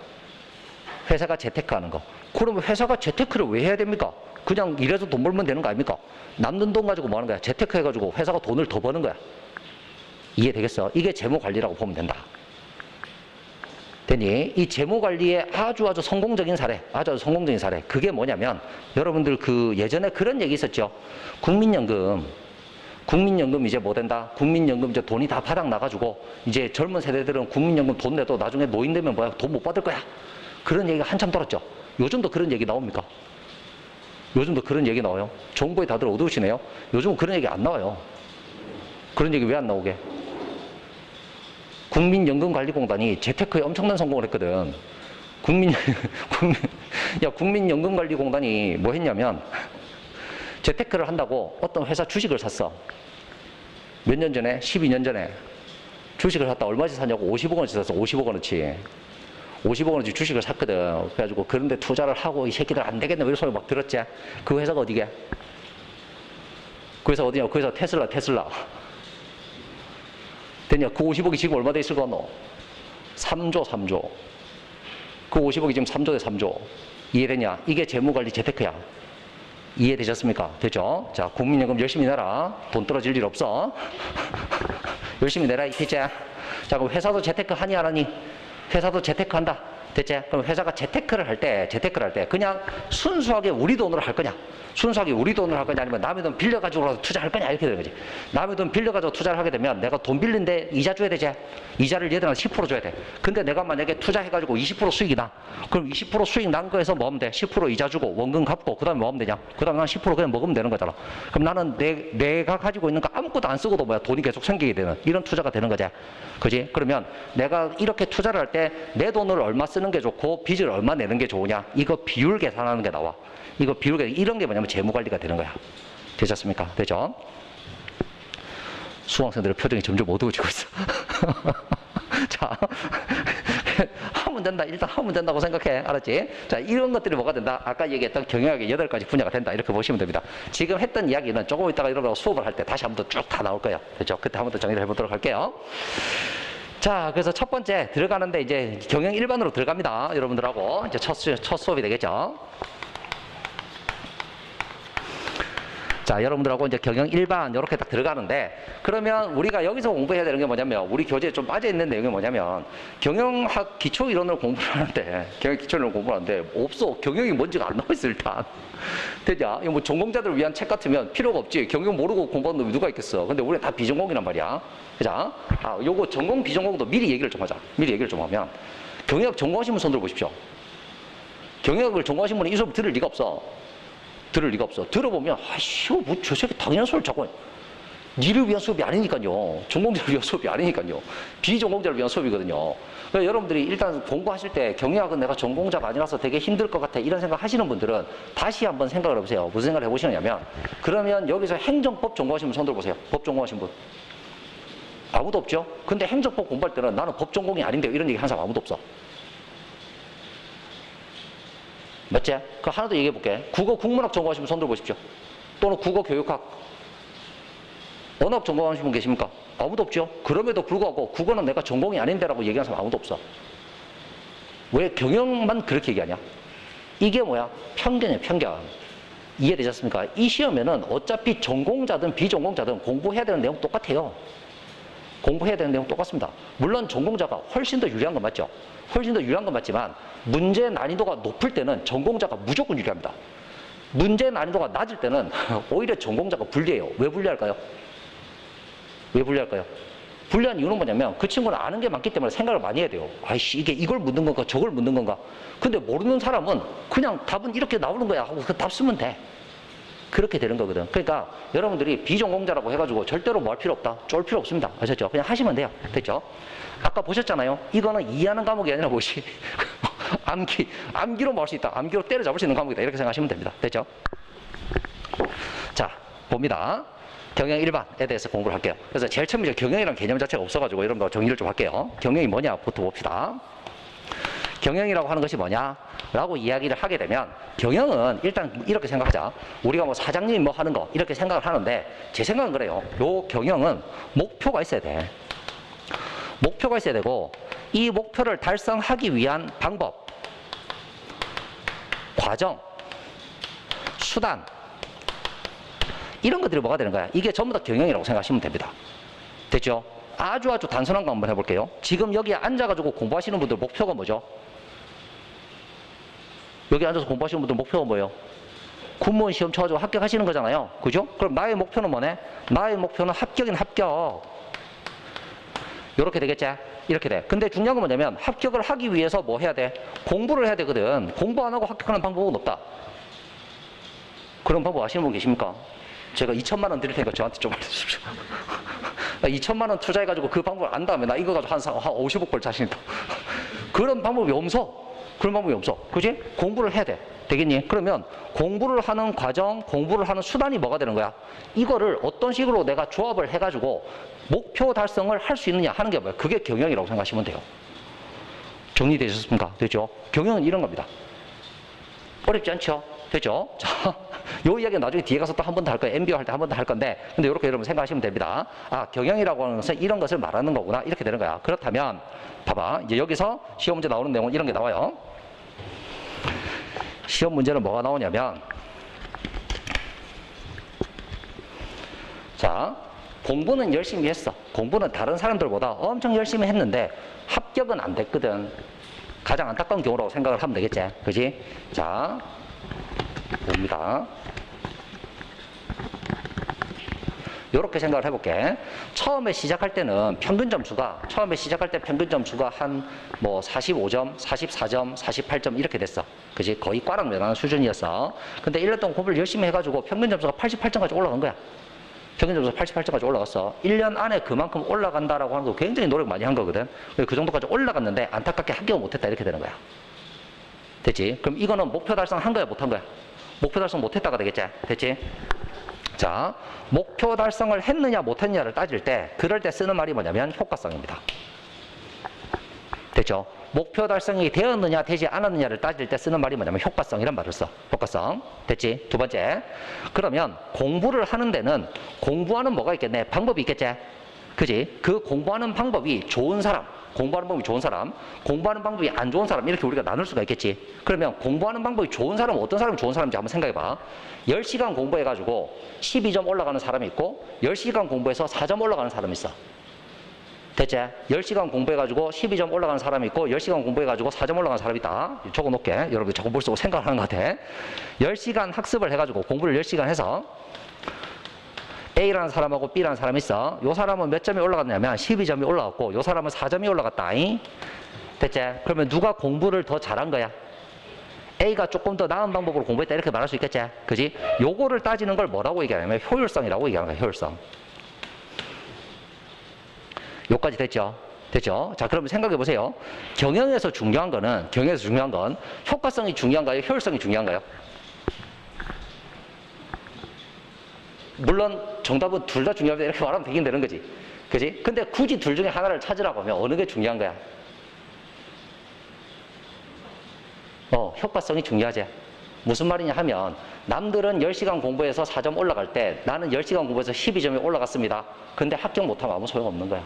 회사가 재테크하는 거. 그러면 회사가 재테크를 왜 해야 됩니까? 그냥 일해서 돈 벌면 되는 거 아닙니까? 남는 돈 가지고 뭐 하는 거야? 재테크 해가지고 회사가 돈을 더 버는 거야. 이해되겠어? 이게 재무관리라고 보면 된다. 되니? 이 재무관리의 아주 성공적인 사례, 아주 성공적인 사례. 그게 뭐냐면, 여러분들 그 예전에 그런 얘기 있었죠. 국민연금 이제 뭐 된다? 국민연금 이제 돈이 다 바닥 나가지고, 이제 젊은 세대들은 국민연금 돈 내도 나중에 노인 되면 뭐야? 돈 못 받을 거야. 그런 얘기가 한참 돌았죠. 요즘도 그런 얘기 나옵니까? 요즘도 그런 얘기 나와요. 정보에 다들 어두우시네요. 요즘은 그런 얘기 안 나와요. 그런 얘기 왜 안 나오게? 국민연금관리공단이 재테크에 엄청난 성공을 했거든. 국민연금관리공단이 뭐 했냐면 재테크를 한다고 어떤 회사 주식을 샀어. 몇 년 전에? 12년 전에 주식을 샀다. 얼마치 샀냐고 50억 원어치 샀어. 50억 원어치. 50억 원어치 주식을 샀거든. 그래가지고 그런데 투자를 하고 이 새끼들 안 되겠네 이런 소리 막 들었지. 그 회사가 어디게? 그 회사 어디냐? 그 회사 테슬라. 됐냐? 그 50억이 지금 얼마 돼 있을 거 같노? 3조. 그 50억이 지금 3조 대 3조. 이해되냐? 이게 재무관리 재테크야. 이해되셨습니까? 됐죠? 자, 국민연금 열심히 내라. 돈 떨어질 일 없어. 열심히 내라, 이 피자. 자, 그럼 회사도 재테크 하니 안 하니? 회사도 재테크 한다. 됐지? 그럼 회사가 재테크를 할 때 그냥 순수하게 우리 돈으로 할 거냐? 순수하게 우리 돈으로 할 거냐? 아니면 남의 돈 빌려가지고 투자할 거냐? 이렇게 되는 거지. 남의 돈 빌려가지고 투자를 하게 되면 내가 돈 빌린데 이자 줘야 되지? 이자를 얘들한테 10% 줘야 돼. 근데 내가 만약에 투자해가지고 20% 수익이 나. 그럼 20% 수익 난 거에서 뭐 하면 돼? 10% 이자 주고 원금 갚고 그 다음에 뭐 하면 되냐? 그 다음에 난 10% 그냥 먹으면 되는 거잖아. 그럼 나는 내가 가지고 있는 거 아무것도 안 쓰고도 뭐야? 돈이 계속 생기게 되는 이런 투자가 되는 거지. 그지? 그러면 내가 이렇게 투자를 할 때 내 돈을 얼마 쓰는 게 좋고 빚을 얼마 내는 게 좋으냐? 이거 비율 계산하는 게 나와. 이거 비율 계산, 이런 게 뭐냐면 재무관리가 되는 거야. 되셨습니까? 되죠? 수강생들의 표정이 점점 어두워지고 있어. 자, 하면 된다. 일단 하면 된다고 생각해. 알았지? 자, 이런 것들이 뭐가 된다? 아까 얘기했던 경영학의 8가지 분야가 된다. 이렇게 보시면 됩니다. 지금 했던 이야기는 조금 이따가 여러분하고 수업을 할 때 다시 한 번 더 쭉 다 나올 거예요. 됐죠? 그때 한 번 더 정리를 해보도록 할게요. 자, 그래서 첫 번째 들어가는데 이제 경영 일반으로 들어갑니다. 여러분들하고 이제 첫 수업이 되겠죠. 자, 여러분들하고 이제 경영 일반 이렇게 딱 들어가는데, 그러면 우리가 여기서 공부해야 되는 게 뭐냐면, 우리 교재에 좀 빠져 있는 내용이 뭐냐면, 경영학 기초 이론을 공부를 하는데, 경영 기초 이론을 공부를 하는데 없어. 경영이 뭔지가 안 나와 있어. 일단 되냐? 이거 뭐 전공자들을 위한 책 같으면 필요가 없지. 경영 모르고 공부하는 놈이 누가 있겠어. 근데 우리는 다 비전공이란 말이야. 그죠? 요거 전공 비전공도 미리 얘기를 좀 하자. 미리 얘기를 좀 하면, 경영학 전공하신 분 손 들어보십시오. 경영학을 전공하신 분은 이 수업 들을 리가 없어. 들어보면 아이씨 뭐 저 새끼 당연한 소리를 자꾸 해. 니를 위한 수업이 아니니까요. 전공자를 위한 수업이 아니니까요. 비전공자를 위한 수업이거든요. 그러니까 여러분들이 일단 공부하실 때 경영학은 내가 전공자가 아니라서 되게 힘들 것 같아 이런 생각 하시는 분들은 다시 한번 생각을 해보세요. 무슨 생각을 해보시느냐면, 그러면 여기서 행정법 전공하신 분 손 들어보세요. 법 전공하신 분 아무도 없죠. 근데 행정법 공부할 때는 나는 법 전공이 아닌데 이런 얘기 하는 사람 아무도 없어. 맞지? 그 하나 더 얘기해 볼게. 국어 국문학 전공하시면 손 들어보십시오. 또는 국어 교육학. 언어학 전공하시는 분 계십니까? 아무도 없죠. 그럼에도 불구하고 국어는 내가 전공이 아닌데라고 얘기하는 사람 아무도 없어. 왜 경영만 그렇게 얘기하냐? 이게 뭐야? 편견이에요, 편견. 이해되지 않습니까? 이 시험에는 어차피 전공자든 비전공자든 공부해야 되는 내용 똑같아요. 공부해야 되는 내용 똑같습니다. 물론 전공자가 훨씬 더 유리한 건 맞죠. 훨씬 더 유리한 건 맞지만 문제 난이도가 높을 때는 전공자가 무조건 유리합니다. 문제 난이도가 낮을 때는 오히려 전공자가 불리해요. 왜 불리할까요? 왜 불리할까요? 불리한 이유는 뭐냐면 그 친구는 아는 게 많기 때문에 생각을 많이 해야 돼요. 아이씨, 이게 이걸 묻는 건가 저걸 묻는 건가. 근데 모르는 사람은 그냥 답은 이렇게 나오는 거야 하고 그 답 쓰면 돼. 그렇게 되는 거거든. 그러니까 여러분들이 비전공자라고 해가지고 절대로 뭐 할 필요 없다, 쫄 필요 없습니다. 아셨죠? 그냥 하시면 돼요. 됐죠? 아까 보셨잖아요. 이거는 이해하는 과목이 아니라 뭐지? 암기로 뭐 할 수 있다. 암기로 때려잡을 수 있는 과목이다. 이렇게 생각하시면 됩니다. 됐죠? 자, 봅니다. 경영 1반에 대해서 공부를 할게요. 그래서 제일 처음에 경영이라는 개념 자체가 없어가지고 이런 거 정리를 좀 할게요. 경영이 뭐냐부터 봅시다. 경영이라고 하는 것이 뭐냐라고 이야기를 하게 되면 경영은 일단 이렇게 생각하자. 우리가 뭐 사장님이 뭐 하는 거 이렇게 생각을 하는데 제 생각은 그래요. 요 경영은 목표가 있어야 돼. 목표가 있어야 되고 이 목표를 달성하기 위한 방법, 과정, 수단 이런 것들이 뭐가 되는 거야? 이게 전부 다 경영이라고 생각하시면 됩니다. 됐죠? 아주 단순한 거 한번 해볼게요. 지금 여기에 앉아가지고 공부하시는 분들 목표가 뭐죠? 여기 앉아서 공부하시는 분들 목표가 뭐예요? 군무원 시험 쳐가지고 합격하시는 거잖아요. 그죠? 그럼 나의 목표는 뭐네? 나의 목표는 합격인 합격. 요렇게 되겠지? 이렇게 돼. 근데 중요한 건 뭐냐면 합격을 하기 위해서 뭐 해야 돼? 공부를 해야 되거든. 공부 안 하고 합격하는 방법은 없다. 그런 방법 아시는 분 계십니까? 제가 2천만 원 드릴 테니까 저한테 좀 알려주십시오. 2천만 원 투자해가지고 그 방법을 안 다음에 나 이거 가지고 한 50억 벌 자신 있다. 그런 방법이 없어. 그런 방법이 없어. 그지? 공부를 해야 돼. 되겠니? 그러면 공부를 하는 과정, 공부를 하는 수단이 뭐가 되는 거야? 이거를 어떤 식으로 내가 조합을 해가지고 목표 달성을 할 수 있느냐 하는 게 뭐야? 그게 경영이라고 생각하시면 돼요. 정리되셨습니까? 됐죠? 경영은 이런 겁니다. 어렵지 않죠? 됐죠? 자, 요 이야기는 나중에 뒤에 가서 또 한 번 더 할 거예요. MBO 할 때 한 번 더 할 건데, 근데 이렇게 여러분 생각하시면 됩니다. 아, 경영이라고 하는 것은 이런 것을 말하는 거구나. 이렇게 되는 거야. 그렇다면, 봐봐. 이제 여기서 시험 문제 나오는 내용은 이런 게 나와요. 시험 문제는 뭐가 나오냐면, 자, 공부는 열심히 했어. 공부는 다른 사람들보다 엄청 열심히 했는데, 합격은 안 됐거든. 가장 안타까운 경우라고 생각을 하면 되겠지. 그지? 자, 봅니다. 요렇게 생각을 해볼게. 처음에 시작할 때는 평균 점수가, 처음에 시작할 때 평균 점수가 한 뭐 45점, 44점, 48점 이렇게 됐어. 그지? 거의 꽈랑 면하는 수준이었어. 근데 1년 동안 공부를 열심히 해가지고 평균 점수가 88점까지 올라간 거야. 평균 점수가 88점까지 올라갔어. 1년 안에 그만큼 올라간다라고 하는 거 굉장히 노력 많이 한 거거든. 그 정도까지 올라갔는데 안타깝게 합격을 못했다 이렇게 되는 거야. 됐지? 그럼 이거는 목표 달성한 거야, 못한 거야? 목표 달성 못했다가 되겠지? 됐지? 자, 목표 달성을 했느냐 못했느냐를 따질 때 그럴 때 쓰는 말이 뭐냐면 효과성입니다. 됐죠? 목표 달성이 되었느냐 되지 않았느냐를 따질 때 쓰는 말이 뭐냐면 효과성이란 말을 써. 효과성. 됐지? 두 번째. 그러면 공부를 하는 데는 공부하는 뭐가 있겠네? 방법이 있겠지? 그지? 그 공부하는 방법이 좋은 사람, 공부하는 방법이 좋은 사람, 공부하는 방법이 안 좋은 사람 이렇게 우리가 나눌 수가 있겠지. 그러면 공부하는 방법이 좋은 사람은 어떤 사람이 좋은 사람인지 한번 생각해봐. 10시간 공부해가지고 12점 올라가는 사람이 있고 10시간 공부해서 4점 올라가는 사람이 있어. 됐지? 10시간 공부해가지고 12점 올라가는 사람이 있고 10시간 공부해가지고 4점 올라가는 사람이 있다. 적어놓게. 여러분들 자꾸 볼 수 없고 생각하는 것 같아. 10시간 학습을 해가지고 공부를 10시간 해서 A라는 사람하고 B라는 사람이 있어. 요 사람은 몇 점이 올라갔냐면 12점이 올라갔고 요 사람은 4점이 올라갔다. 됐지? 그러면 누가 공부를 더 잘한 거야? A가 조금 더 나은 방법으로 공부했다 이렇게 말할 수 있겠지? 그지? 요거를 따지는 걸 뭐라고 얘기하냐면 효율성이라고 얘기하는 거야. 효율성. 요까지 됐죠? 됐죠? 자, 그러면 생각해 보세요. 경영에서 중요한 건 효과성이 중요한가요? 효율성이 중요한가요? 물론 정답은 둘 다 중요합니다. 이렇게 말하면 되긴 되는 거지. 그지? 근데 굳이 둘 중에 하나를 찾으라고 하면 어느 게 중요한 거야? 효과성이 중요하지. 무슨 말이냐 하면 남들은 10시간 공부해서 4점 올라갈 때 나는 10시간 공부해서 12점이 올라갔습니다. 근데 합격 못하면 아무 소용없는 거야.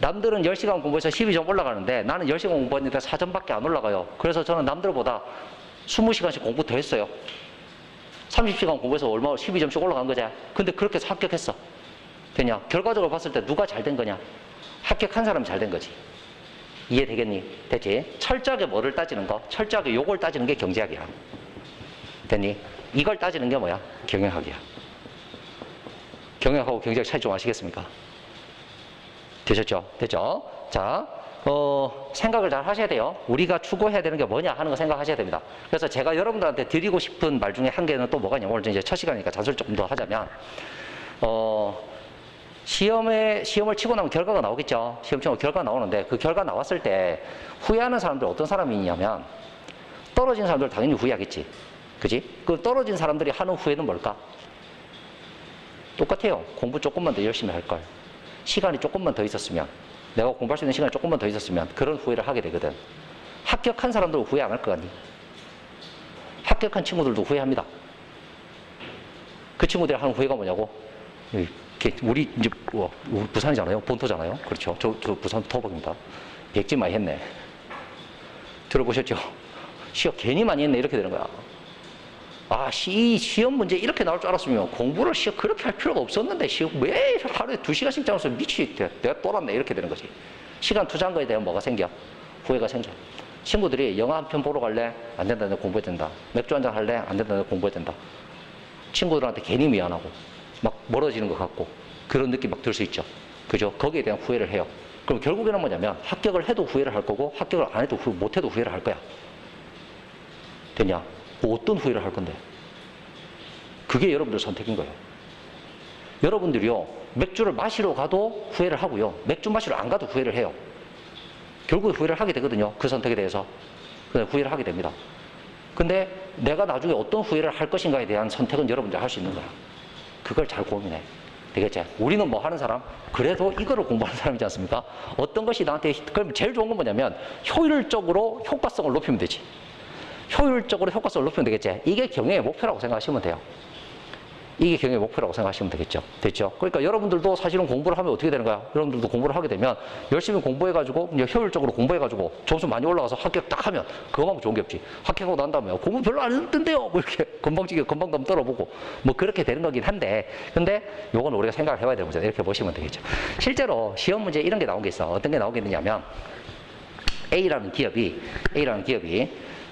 남들은 10시간 공부해서 12점 올라가는데 나는 10시간 공부했는데 4점밖에 안 올라가요. 그래서 저는 남들보다 20시간씩 공부 더 했어요. 30시간 공부해서 얼마 12점씩 올라간 거지. 근데 그렇게 해서 합격했어. 되냐? 결과적으로 봤을 때 누가 잘 된 거냐? 합격한 사람이 잘 된 거지. 이해되겠니? 됐지? 철저하게 뭐를 따지는 거? 철저하게 요걸 따지는 게 경제학이야. 됐니? 이걸 따지는 게 뭐야? 경영학이야. 경영학하고 경제학 차이 좀 아시겠습니까? 되셨죠? 됐죠? 자, 생각을 잘 하셔야 돼요. 우리가 추구해야 되는 게 뭐냐 하는 거 생각하셔야 됩니다. 그래서 제가 여러분들한테 드리고 싶은 말 중에 한 개는 또 뭐가 있냐면, 오늘 이제 첫 시간이니까 잔소리 조금 더 하자면, 시험을 치고 나면 결과가 나오겠죠. 시험 치고 결과가 나오는데 그 결과 나왔을 때 후회하는 사람들 어떤 사람이 있냐면, 떨어진 사람들 당연히 후회하겠지. 그지? 그 떨어진 사람들이 하는 후회는 뭘까? 똑같아요. 공부 조금만 더 열심히 할 걸. 시간이 조금만 더 있었으면, 내가 공부할 수 있는 시간이 조금만 더 있었으면 그런 후회를 하게 되거든. 합격한 사람들은 후회 안 할 거 아니? 합격한 친구들도 후회합니다. 그 친구들이 하는 후회가 뭐냐고? 우리 이제 부산이잖아요. 본토잖아요. 그렇죠. 저 부산 토박입니다. 백지 많이 했네. 들어보셨죠? 시험 괜히 많이 했네. 이렇게 되는 거야. 아, 이 시험 문제 이렇게 나올 줄 알았으면 공부를 시험 그렇게 할 필요가 없었는데 시험 매일 하루에 2시간씩 짜면서 미치겠대. 내가 똘았네. 이렇게 되는 거지. 시간 투자한 거에 대한 뭐가 생겨? 후회가 생겨. 친구들이 영화 한 편 보러 갈래? 안 된다. 내가 공부해야 된다. 맥주 한잔 할래? 안 된다. 내가 공부해야 된다. 친구들한테 괜히 미안하고 막 멀어지는 것 같고 그런 느낌 막 들 수 있죠. 그죠? 거기에 대한 후회를 해요. 그럼 결국에는 뭐냐면 합격을 해도 후회를 할 거고 합격을 안 해도 못 해도 후회를 할 거야. 됐냐? 어떤 후회를 할 건데? 그게 여러분들 선택인 거예요. 여러분들이요, 맥주를 마시러 가도 후회를 하고요, 맥주 마시러 안 가도 후회를 해요. 결국에 후회를 하게 되거든요. 그 선택에 대해서. 그냥 후회를 하게 됩니다. 근데 내가 나중에 어떤 후회를 할 것인가에 대한 선택은 여러분들이 할 수 있는 거야. 그걸 잘 고민해. 되겠지? 우리는 뭐 하는 사람? 그래도 이거를 공부하는 사람이지 않습니까? 어떤 것이 나한테, 그럼 제일 좋은 건 뭐냐면 효율적으로 효과성을 높이면 되지. 효율적으로 효과성을 높이면 되겠지. 이게 경영의 목표라고 생각하시면 돼요. 이게 경영의 목표라고 생각하시면 되겠죠. 됐죠? 그러니까 여러분들도 사실은 공부를 하면 어떻게 되는 거야? 여러분들도 공부를 하게 되면 열심히 공부해가지고 이제 효율적으로 공부해가지고 점수 많이 올라가서 합격 딱 하면 그거만 좋은 게 없지. 합격하고 난 다음에 공부 별로 안 했던데요? 뭐 이렇게 건방 좀 떨어보고 뭐 그렇게 되는 거긴 한데, 근데 요건 우리가 생각을 해봐야 되는 문제다. 이렇게 보시면 되겠죠. 실제로 시험 문제 이런 게 나온 게 있어. 어떤 게 나오게 되냐면 A라는 기업이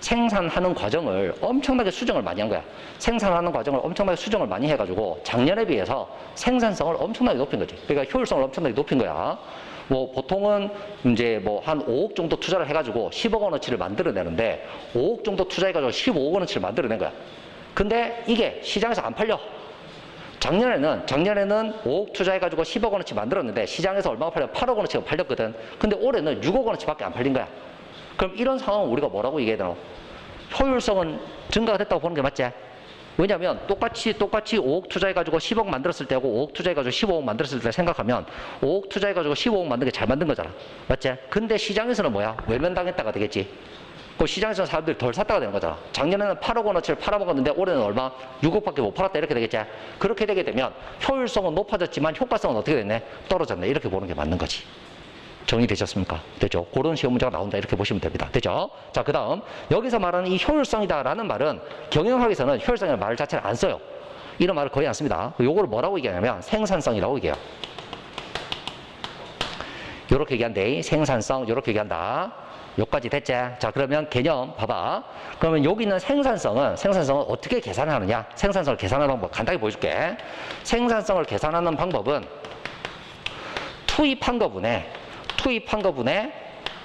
생산하는 과정을 엄청나게 수정을 많이 한 거야. 생산하는 과정을 엄청나게 수정을 많이 해가지고 작년에 비해서 생산성을 엄청나게 높인 거지. 그러니까 효율성을 엄청나게 높인 거야. 뭐 보통은 이제 뭐 한 5억 정도 투자를 해가지고 10억 원어치를 만들어내는데 5억 정도 투자해가지고 15억 원어치를 만들어낸 거야. 근데 이게 시장에서 안 팔려. 작년에는 5억 투자해가지고 10억 원어치 만들었는데 시장에서 얼마가 팔려? 8억 원어치가 팔렸거든. 근데 올해는 6억 원어치밖에 안 팔린 거야. 그럼 이런 상황은 우리가 뭐라고 얘기해야 되나? 효율성은 증가가 됐다고 보는 게 맞지? 왜냐면 똑같이 5억 투자해가지고 10억 만들었을 때하고 5억 투자해가지고 15억 만들었을 때 생각하면 5억 투자해가지고 15억 만든 게 잘 만든 거잖아. 맞지? 근데 시장에서는 뭐야? 외면당했다가 되겠지. 그 시장에서는 사람들이 덜 샀다가 되는 거잖아. 작년에는 8억 원어치를 팔아먹었는데 올해는 얼마? 6억밖에 못 팔았다. 이렇게 되겠지. 그렇게 되게 되면 효율성은 높아졌지만 효과성은 어떻게 됐네? 떨어졌네. 이렇게 보는 게 맞는 거지. 정리되셨습니까? 됐죠? 그런 시험 문제가 나온다. 이렇게 보시면 됩니다. 됐죠? 자, 그 다음 여기서 말하는 이 효율성이다라는 말은 경영학에서는 효율성이라는 말 자체를 안 써요. 이런 말을 거의 안 씁니다. 요거를 뭐라고 얘기하냐면 생산성이라고 얘기해요. 요렇게 얘기한대. 생산성 요렇게 얘기한다. 요까지 됐지? 자, 그러면 개념 봐봐. 그러면 여기 있는 생산성은 어떻게 계산하느냐? 생산성을 계산하는 방법 간단히 보여줄게. 생산성을 계산하는 방법은 투입한 거 분에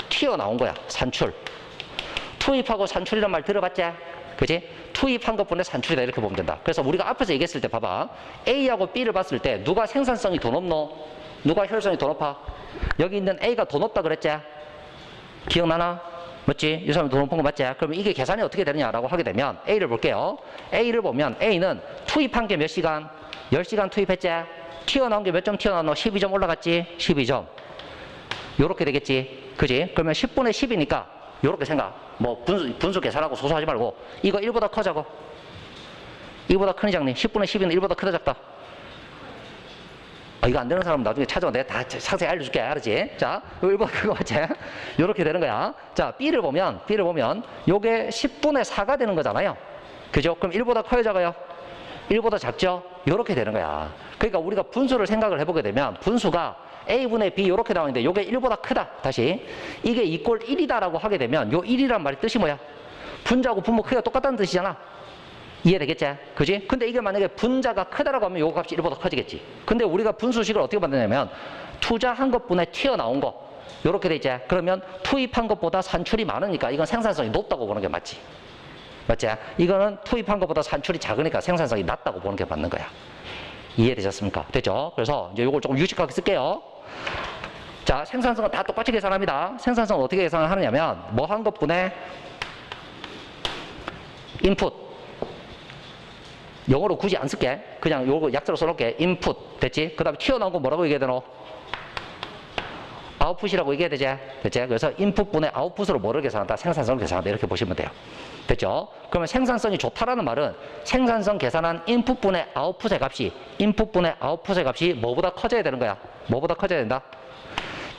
튀어나온 거야. 산출. 투입하고 산출이란 말 들어봤지? 그지? 투입한 것 분에 산출이다. 이렇게 보면 된다. 그래서 우리가 앞에서 얘기했을 때 봐봐. A하고 B를 봤을 때 누가 생산성이 더 높노? 누가 효율성이 더 높아? 여기 있는 A가 더 높다 그랬지? 기억나나? 맞지? 이 사람이 더 높은 거 맞지? 그러면 이게 계산이 어떻게 되느냐라고 하게 되면 A를 볼게요. A를 보면 A는 투입한 게 몇 시간? 10시간 투입했지? 튀어나온 게 몇 점 튀어나왔노? 12점 올라갔지? 12점. 요렇게 되겠지. 그지? 그러면 10분의 10이니까 요렇게 생각. 뭐 분수 계산하고 소소하지 말고 이거 1보다 커 작어? 1보다 크니 작니? 10분의 10이는 1보다 크다 작다? 이거 안 되는 사람은 나중에 찾아와. 내가 다 상세히 알려줄게. 알았지? 자, 1보다 그거 맞지? 요렇게 되는 거야. 자, B를 보면 요게 10분의 4가 되는 거잖아요. 그죠? 그럼 1보다 커요, 작아요? 1보다 작죠? 요렇게 되는 거야. 그러니까 우리가 분수를 생각을 해보게 되면 분수가 A분의 B 요렇게 나오는데 요게 1보다 크다. 다시. 이게 이꼴 1이다라고 하게 되면 요 1이란 말이 뜻이 뭐야? 분자하고 분모 크기가 똑같다는 뜻이잖아. 이해되겠지? 그지? 근데 이게 만약에 분자가 크다라고 하면 요 값이 1보다 커지겠지. 근데 우리가 분수식을 어떻게 만드냐면 투자한 것분에 튀어나온 거 요렇게 돼 있지. 그러면 투입한 것보다 산출이 많으니까 이건 생산성이 높다고 보는 게 맞지. 맞지? 이거는 투입한 것보다 산출이 작으니까 생산성이 낮다고 보는 게 맞는 거야. 이해되셨습니까? 됐죠? 그래서 이제 요걸 조금 유식하게 쓸게요. 자, 생산성은 다 똑같이 계산합니다. 생산성은 어떻게 계산을 하느냐면 뭐 한 것분에 인풋. 영어로 굳이 안 쓸게. 그냥 요거 약자로 써놓을게. 인풋. 됐지? 그 다음에 튀어나온 거 뭐라고 얘기해야 되노? 아웃풋이라고 얘기해야 되지? 됐지? 그래서 인풋분의 아웃풋으로 뭐를 계산한다? 생산성을 계산한다. 이렇게 보시면 돼요. 됐죠? 그러면 생산성이 좋다라는 말은 생산성 계산한 인풋분의 아웃풋의 값이 뭐보다 커져야 되는 거야? 뭐보다 커져야 된다?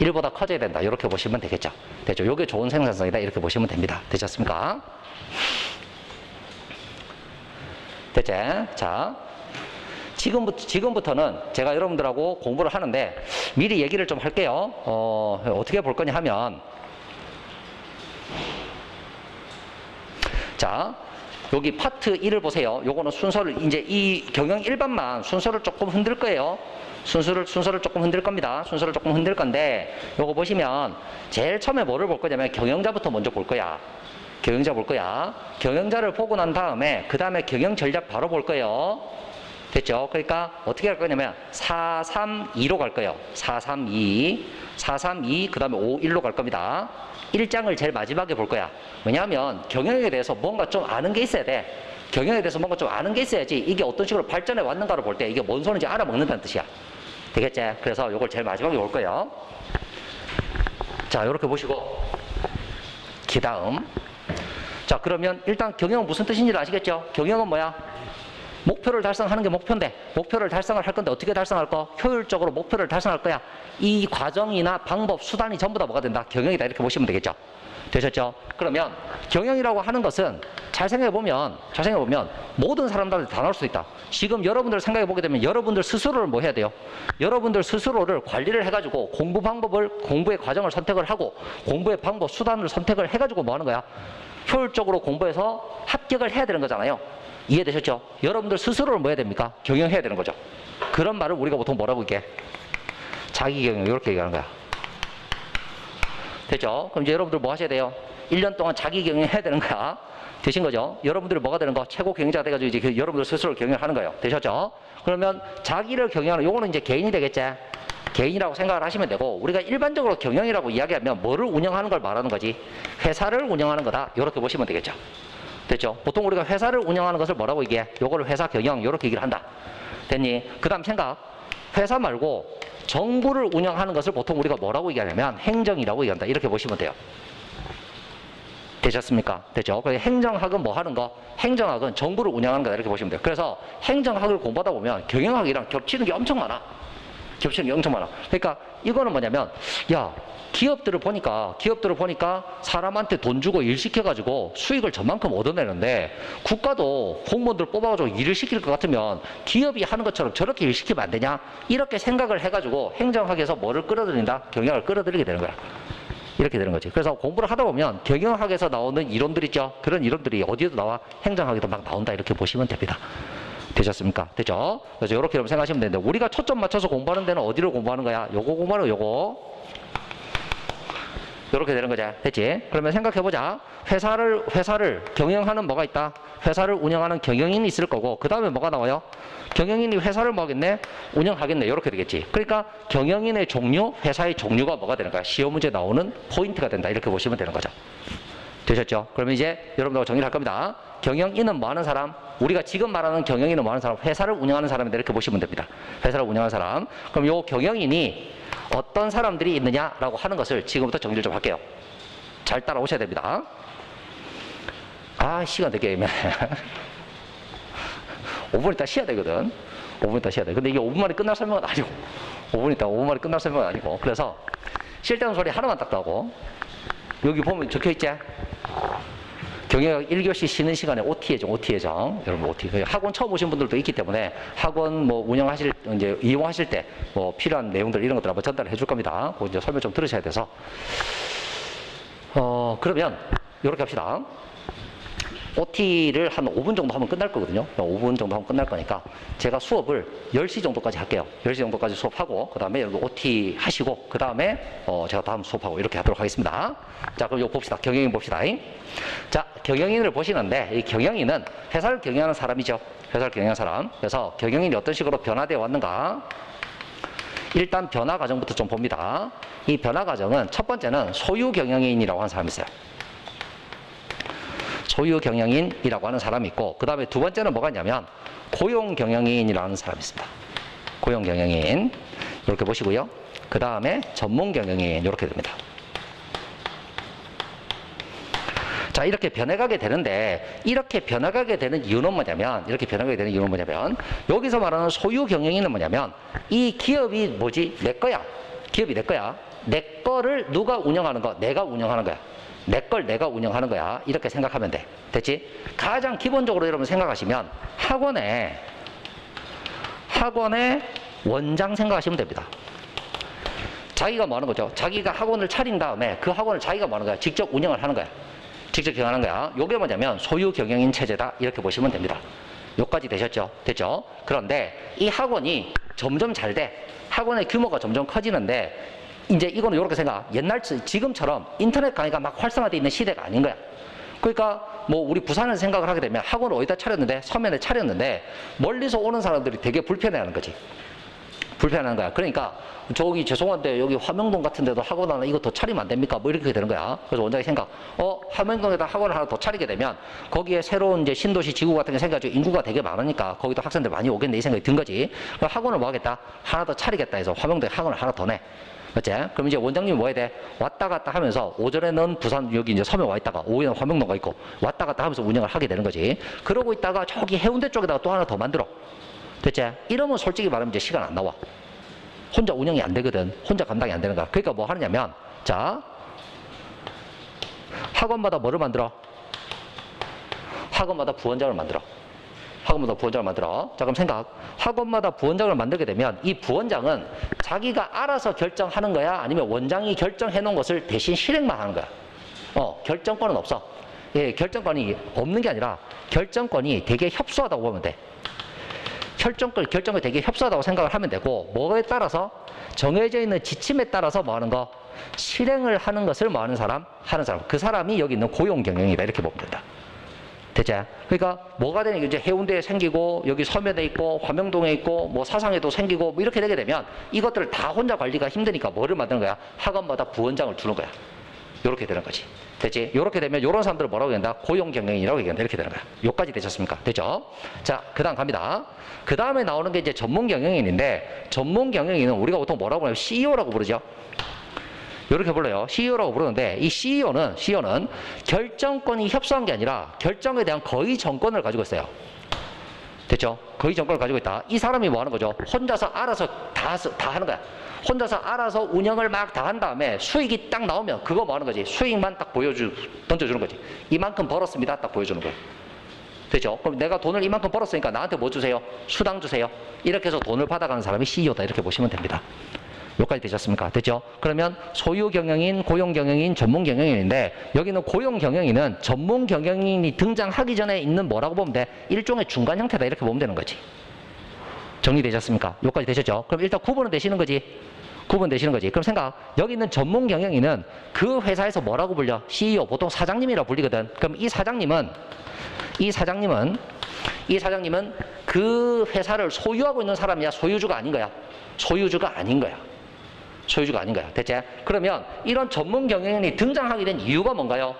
1보다 커져야 된다. 이렇게 보시면 되겠죠? 됐죠? 요게 좋은 생산성이다. 이렇게 보시면 됩니다. 되셨습니까? 됐지? 자, 지금부터는 제가 여러분들하고 공부를 하는데 미리 얘기를 좀 할게요. 어떻게 볼 거냐 하면, 자, 여기 파트 1을 보세요. 요거는 순서를, 이제 이 경영 일반만 순서를 조금 흔들 거예요. 순서를 조금 흔들 겁니다. 순서를 조금 흔들 건데, 요거 보시면 제일 처음에 뭐를 볼 거냐면 경영자부터 먼저 볼 거야. 경영자 볼 거야. 경영자를 보고 난 다음에 그 다음에 경영 전략 바로 볼 거예요. 됐죠? 그러니까 어떻게 할 거냐면 4, 3, 2로 갈 거예요. 4, 3, 2, 4, 3, 2, 그 다음에 5, 1로 갈 겁니다. 1장을 제일 마지막에 볼 거야. 왜냐하면 경영에 대해서 뭔가 좀 아는 게 있어야 돼. 경영에 대해서 뭔가 좀 아는 게 있어야지 이게 어떤 식으로 발전해 왔는가를 볼 때 이게 뭔 소리인지 알아먹는다는 뜻이야. 되겠지? 그래서 이걸 제일 마지막에 볼 거예요. 자, 이렇게 보시고 그 다음, 자, 그러면 일단 경영은 무슨 뜻인지 아시겠죠? 경영은 뭐야? 목표를 달성하는 게 목표인데, 목표를 달성을 할 건데 어떻게 달성할 거? 효율적으로 목표를 달성할 거야. 이 과정이나 방법, 수단이 전부 다 뭐가 된다? 경영이다. 이렇게 보시면 되겠죠? 되셨죠? 그러면 경영이라고 하는 것은 잘 생각해보면 모든 사람들한테 다 나올 수 있다. 지금 여러분들 생각해보게 되면 여러분들 스스로를 뭐 해야 돼요? 여러분들 스스로를 관리를 해가지고 공부의 과정을 선택을 하고 공부의 방법, 수단을 선택을 해가지고 뭐 하는 거야? 효율적으로 공부해서 합격을 해야 되는 거잖아요. 이해되셨죠? 여러분들 스스로를 뭐 해야 됩니까? 경영해야 되는 거죠. 그런 말을 우리가 보통 뭐라고 이게? 자기경영, 이렇게 얘기하는 거야. 됐죠? 그럼 이제 여러분들 뭐 하셔야 돼요? 1년 동안 자기경영 해야 되는 거야. 되신 거죠? 여러분들이 뭐가 되는 거? 최고 경영자가 돼가지고 이제 여러분들 스스로 경영하는 거예요. 되셨죠? 그러면 자기를 경영하는, 요거는 이제 개인이 되겠지? 개인이라고 생각을 하시면 되고, 우리가 일반적으로 경영이라고 이야기하면 뭐를 운영하는 걸 말하는 거지? 회사를 운영하는 거다. 이렇게 보시면 되겠죠? 됐죠? 보통 우리가 회사를 운영하는 것을 뭐라고 얘기해? 요거를 회사 경영, 이렇게 얘기를 한다. 됐니? 그 다음 생각. 회사 말고 정부를 운영하는 것을 보통 우리가 뭐라고 얘기하냐면 행정이라고 얘기한다. 이렇게 보시면 돼요. 되셨습니까? 됐죠? 그래서 행정학은 뭐 하는 거? 행정학은 정부를 운영하는 거다. 이렇게 보시면 돼요. 그래서 행정학을 공부하다 보면 경영학이랑 겹치는 게 엄청 많아. 그러니까 이거는 뭐냐면, 야, 기업들을 보니까 사람한테 돈 주고 일 시켜가지고 수익을 저만큼 얻어내는데 국가도 공무원들 뽑아가지고 일을 시킬 것 같으면 기업이 하는 것처럼 저렇게 일 시키면 안 되냐? 이렇게 생각을 해가지고 행정학에서 뭐를 끌어들인다? 경영을 끌어들이게 되는 거야. 이렇게 되는 거지. 그래서 공부를 하다 보면 경영학에서 나오는 이론들 있죠? 그런 이론들이 어디에도 나와? 행정학에도 막 나온다. 이렇게 보시면 됩니다. 되셨습니까? 됐죠? 그래서 이렇게 여러분 생각하시면 되는데, 우리가 초점 맞춰서 공부하는 데는 어디를 공부하는 거야? 요거 공부하는 거, 요거. 이렇게 되는 거지. 됐지? 그러면 생각해보자. 회사를 경영하는 뭐가 있다? 회사를 운영하는 경영인이 있을 거고, 그 다음에 뭐가 나와요? 경영인이 회사를 뭐 하겠네? 운영하겠네. 이렇게 되겠지. 그러니까 경영인의 종류, 회사의 종류가 뭐가 되는 거야? 시험 문제 나오는 포인트가 된다. 이렇게 보시면 되는 거죠. 되셨죠? 그러면 이제 여러분들하고 정리를 할 겁니다. 경영인은 뭐 하는 사람? 우리가 지금 말하는 경영인은 뭐 하는 사람? 회사를 운영하는 사람인데 이렇게 보시면 됩니다. 회사를 운영하는 사람. 그럼 요 경영인이 어떤 사람들이 있느냐라고 하는 것을 지금부터 정리를 좀 할게요. 잘 따라오셔야 됩니다. 아, 시간 되게 애매해. 5분 있다 쉬어야 되거든. 5분 있다 쉬어야 돼. 근데 이게 5분 만에 끝날 설명은 아니고, 5분 있다 5분 만에 끝날 설명은 아니고, 그래서 쓸데없는 소리 하나만 딱 하고, 여기 보면 적혀 있지? 경영학 1교시 쉬는 시간에 OT 예정, OT 예정. 여러분 OT. 학원 처음 오신 분들도 있기 때문에 학원 뭐 운영하실, 이제 이용하실 때 뭐 필요한 내용들 이런 것들 한번 전달해 줄 겁니다. 그 이제 설명 좀 들으셔야 돼서. 그러면 이렇게 합시다. OT를 한 5분 정도 하면 끝날 거거든요. 5분 정도 하면 끝날 거니까 제가 수업을 10시 정도까지 할게요. 10시 정도까지 수업하고 그 다음에 여러분 OT 하시고 그 다음에 제가 다음 수업하고 이렇게 하도록 하겠습니다. 자, 그럼 이거 봅시다. 경영인 봅시다. 자, 경영인을 보시는데 이 경영인은 회사를 경영하는 사람이죠. 회사를 경영하는 사람. 그래서 경영인이 어떤 식으로 변화되어 왔는가? 일단 변화 과정부터 좀 봅니다. 이 변화 과정은 첫 번째는 소유 경영인이라고 하는 사람이 있어요. 소유 경영인이라고 하는 사람이 있고 그 다음에 두 번째는 뭐가 있냐면 고용 경영인이라는 사람이 있습니다. 고용 경영인 이렇게 보시고요. 그 다음에 전문 경영인 이렇게 됩니다. 자, 이렇게 변해가게 되는데 이렇게 변해가게 되는 이유는 뭐냐면 이렇게 변해가게 되는 이유는 뭐냐면 여기서 말하는 소유 경영인은 뭐냐면 이 기업이 뭐지? 내 거야. 기업이 내 거야. 내 거를 누가 운영하는 거? 내가 운영하는 거야. 내 걸 내가 운영하는 거야. 이렇게 생각하면 돼. 됐지? 가장 기본적으로 여러분 생각하시면 학원의 원장 생각하시면 됩니다. 자기가 뭐 하는 거죠? 자기가 학원을 차린 다음에 그 학원을 자기가 뭐 하는 거야? 직접 운영을 하는 거야. 직접 경영하는 거야. 요게 뭐냐면 소유 경영인 체제다. 이렇게 보시면 됩니다. 요까지 되셨죠? 됐죠? 그런데 이 학원이 점점 잘 돼. 학원의 규모가 점점 커지는데 이제 이거는 이렇게 생각. 지금처럼 인터넷 강의가 막 활성화되어 있는 시대가 아닌 거야. 그러니까 뭐 우리 부산에서 생각을 하게 되면 학원을 어디다 차렸는데 서면에 차렸는데 멀리서 오는 사람들이 되게 불편해하는 거지. 불편한 거야. 그러니까 저기 죄송한데 여기 화명동 같은 데도 학원 하나 이거 더 차리면 안 됩니까? 뭐 이렇게 되는 거야. 그래서 원장이 생각, 화명동에다 학원을 하나 더 차리게 되면 거기에 새로운 이제 신도시 지구 같은 게 생겨가지고 인구가 되게 많으니까 거기도 학생들 많이 오겠네 이 생각이 든 거지. 그럼 학원을 뭐 하겠다? 하나 더 차리겠다 해서 화명동에 학원을 하나 더 내. 그치? 그럼 이제 원장님이 뭐 해야 돼? 왔다 갔다 하면서 오전에는 부산 여기 이제 서면 와 있다가 오후에는 화명동가 있고 왔다 갔다 하면서 운영을 하게 되는 거지. 그러고 있다가 저기 해운대 쪽에다가 또 하나 더 만들어. 됐지? 이러면 솔직히 말하면 이제 시간 안 나와. 혼자 운영이 안 되거든. 혼자 감당이 안 되는 거야. 그러니까 뭐 하느냐면 자, 학원마다 뭐를 만들어? 학원마다 부원장을 만들어. 학원마다 부원장을 만들어. 자, 그럼 생각. 학원마다 부원장을 만들게 되면 이 부원장은 자기가 알아서 결정하는 거야? 아니면 원장이 결정해 놓은 것을 대신 실행만 하는 거야? 결정권은 없어. 예, 결정권이 없는 게 아니라 결정권이 되게 협소하다고 보면 돼. 결정권이 되게 협소하다고 생각을 하면 되고 뭐에 따라서 정해져 있는 지침에 따라서 뭐 하는 거? 실행을 하는 것을 뭐 하는 사람? 하는 사람. 그 사람이 여기 있는 고용 경영이다. 이렇게 보면 된다. 됐지? 그러니까 뭐가 되는 게 이제 해운대에 생기고 여기 서면에 있고 화명동에 있고 뭐 사상에도 생기고 뭐 이렇게 되게 되면 이것들을 다 혼자 관리가 힘드니까 뭐를 만드는 거야? 학원마다 부원장을 두는 거야. 이렇게 되는 거지. 됐지? 이렇게 되면 이런 사람들을 뭐라고 얘기한다? 고용 경영이라고 얘기한다. 이렇게 되는 거야. 요까지 되셨습니까? 됐죠? 자, 그 다음 갑니다. 그 다음에 나오는 게 이제 전문 경영인인데 전문 경영인은 우리가 보통 뭐라고 하냐면 CEO라고 부르죠. 이렇게 불러요. CEO라고 부르는데 이 CEO는 결정권이 협소한 게 아니라 결정에 대한 거의 정권을 가지고 있어요. 됐죠? 거의 정권을 가지고 있다. 이 사람이 뭐 하는 거죠? 혼자서 알아서 다 하는 거야. 혼자서 알아서 운영을 막 다 한 다음에 수익이 딱 나오면 그거 뭐 하는 거지? 수익만 딱 던져주는 거지. 이만큼 벌었습니다. 딱 보여주는 거예요. 됐죠? 그럼 내가 돈을 이만큼 벌었으니까 나한테 뭐 주세요? 수당 주세요. 이렇게 해서 돈을 받아가는 사람이 CEO다. 이렇게 보시면 됩니다. 여기까지 되셨습니까? 됐죠? 그러면 소유 경영인, 고용 경영인, 전문 경영인인데 여기는 고용 경영인은 전문 경영인이 등장하기 전에 있는 뭐라고 보면 돼? 일종의 중간 형태다. 이렇게 보면 되는 거지. 정리되셨습니까? 여기까지 되셨죠? 그럼 일단 구분은 되시는 거지? 구분되시는 거지. 그럼 생각. 여기 있는 전문 경영인은 그 회사에서 뭐라고 불려? CEO, 보통 사장님이라고 불리거든. 그럼 이 사장님은 그 회사를 소유하고 있는 사람이야? 소유주가 아닌 거야? 소유주가 아닌 거야. 소유주가 아닌 거야. 됐지? 그러면 이런 전문 경영인이 등장하게 된 이유가 뭔가요?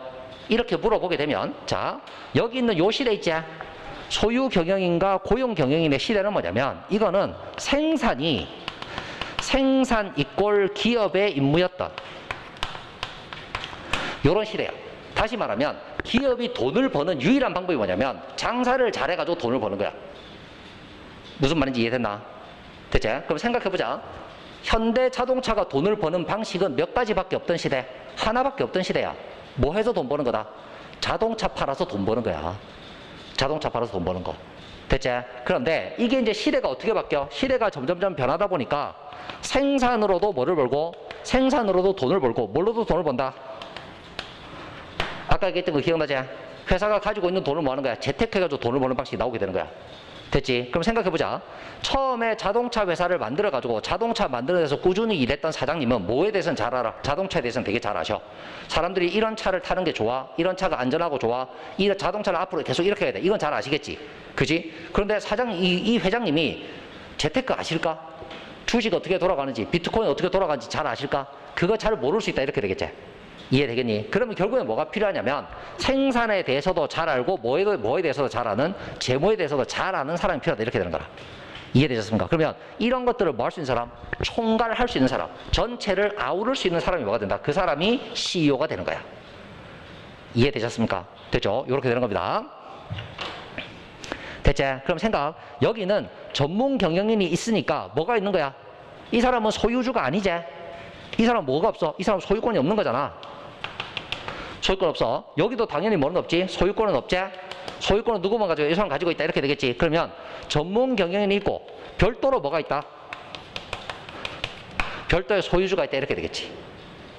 이렇게 물어보게 되면 자, 여기 있는 요 시대 있지? 소유 경영인과 고용 경영인의 시대는 뭐냐면 이거는 생산 이꼴 기업의 임무였던 요런 시대야. 다시 말하면 기업이 돈을 버는 유일한 방법이 뭐냐면 장사를 잘해가지고 돈을 버는 거야. 무슨 말인지 이해됐나? 됐지? 그럼 생각해보자. 현대 자동차가 돈을 버는 방식은 몇 가지밖에 없던 시대, 하나밖에 없던 시대야. 뭐 해서 돈 버는 거다? 자동차 팔아서 돈 버는 거야. 자동차 팔아서 돈 버는 거. 됐지? 그런데 이게 이제 시대가 어떻게 바뀌어? 시대가 점점점 변하다 보니까 생산으로도 뭐를 벌고 생산으로도 돈을 벌고 뭘로도 돈을 번다? 아까 얘기했던 거 기억나지? 회사가 가지고 있는 돈을 뭐 하는 거야? 재테크해가지고 돈을 버는 방식이 나오게 되는 거야. 됐지? 그럼 생각해보자. 처음에 자동차 회사를 만들어가지고 자동차 만드는 데서 꾸준히 일했던 사장님은 뭐에 대해서는 잘 알아? 자동차에 대해서는 되게 잘 아셔. 사람들이 이런 차를 타는 게 좋아. 이런 차가 안전하고 좋아. 이 자동차를 앞으로 계속 이렇게 해야 돼. 이건 잘 아시겠지? 그지? 그런데 이 회장님이 재테크 아실까? 주식 어떻게 돌아가는지, 비트코인 어떻게 돌아가는지 잘 아실까? 그거 잘 모를 수 있다. 이렇게 되겠지? 이해되겠니? 그러면 결국엔 뭐가 필요하냐면 생산에 대해서도 잘 알고 뭐에 대해서도 잘 아는, 재무에 대해서도 잘 아는 사람이 필요하다. 이렇게 되는 거라. 이해되셨습니까? 그러면 이런 것들을 뭐 할 수 있는 사람? 총괄할 수 있는 사람, 전체를 아우를 수 있는 사람이 뭐가 된다? 그 사람이 CEO가 되는 거야. 이해되셨습니까? 됐죠? 이렇게 되는 겁니다. 됐지? 그럼 생각, 여기는 전문 경영인이 있으니까 뭐가 있는 거야? 이 사람은 소유주가 아니지? 이 사람 뭐가 없어? 이 사람 소유권이 없는 거잖아. 소유권 없어. 여기도 당연히 뭐는 없지? 소유권은 없지? 소유권은 누구만 가지고, 이 사람 가지고 있다. 이렇게 되겠지. 그러면 전문 경영인이 있고 별도로 뭐가 있다? 별도의 소유주가 있다. 이렇게 되겠지.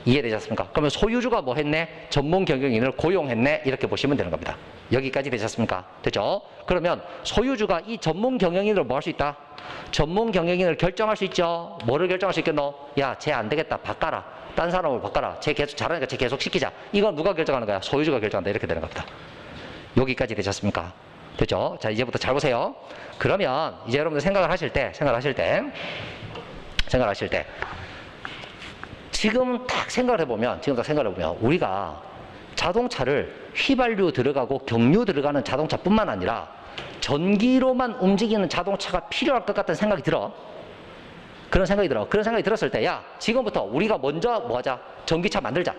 이해되셨습니까? 그러면 소유주가 뭐 했네? 전문 경영인을 고용했네? 이렇게 보시면 되는 겁니다. 여기까지 되셨습니까? 됐죠? 그러면 소유주가 이 전문 경영인을 뭐 할 수 있다? 전문 경영인을 결정할 수 있죠? 뭐를 결정할 수 있겠노? 야, 쟤 안 되겠다. 바꿔라. 딴 사람을 바꿔라. 쟤 계속 잘하니까 쟤 계속 시키자. 이건 누가 결정하는 거야? 소유주가 결정한다. 이렇게 되는 겁니다. 여기까지 되셨습니까? 됐죠? 자, 이제부터 잘 보세요. 그러면 이제 여러분들 생각을 하실 때 지금 딱 생각을 해보면 우리가 자동차를 휘발유 들어가고 경유 들어가는 자동차뿐만 아니라 전기로만 움직이는 자동차가 필요할 것 같다는 생각이 들어. 그런 생각이 들었을 때, 야, 지금부터 우리가 먼저 뭐 하자? 전기차 만들자.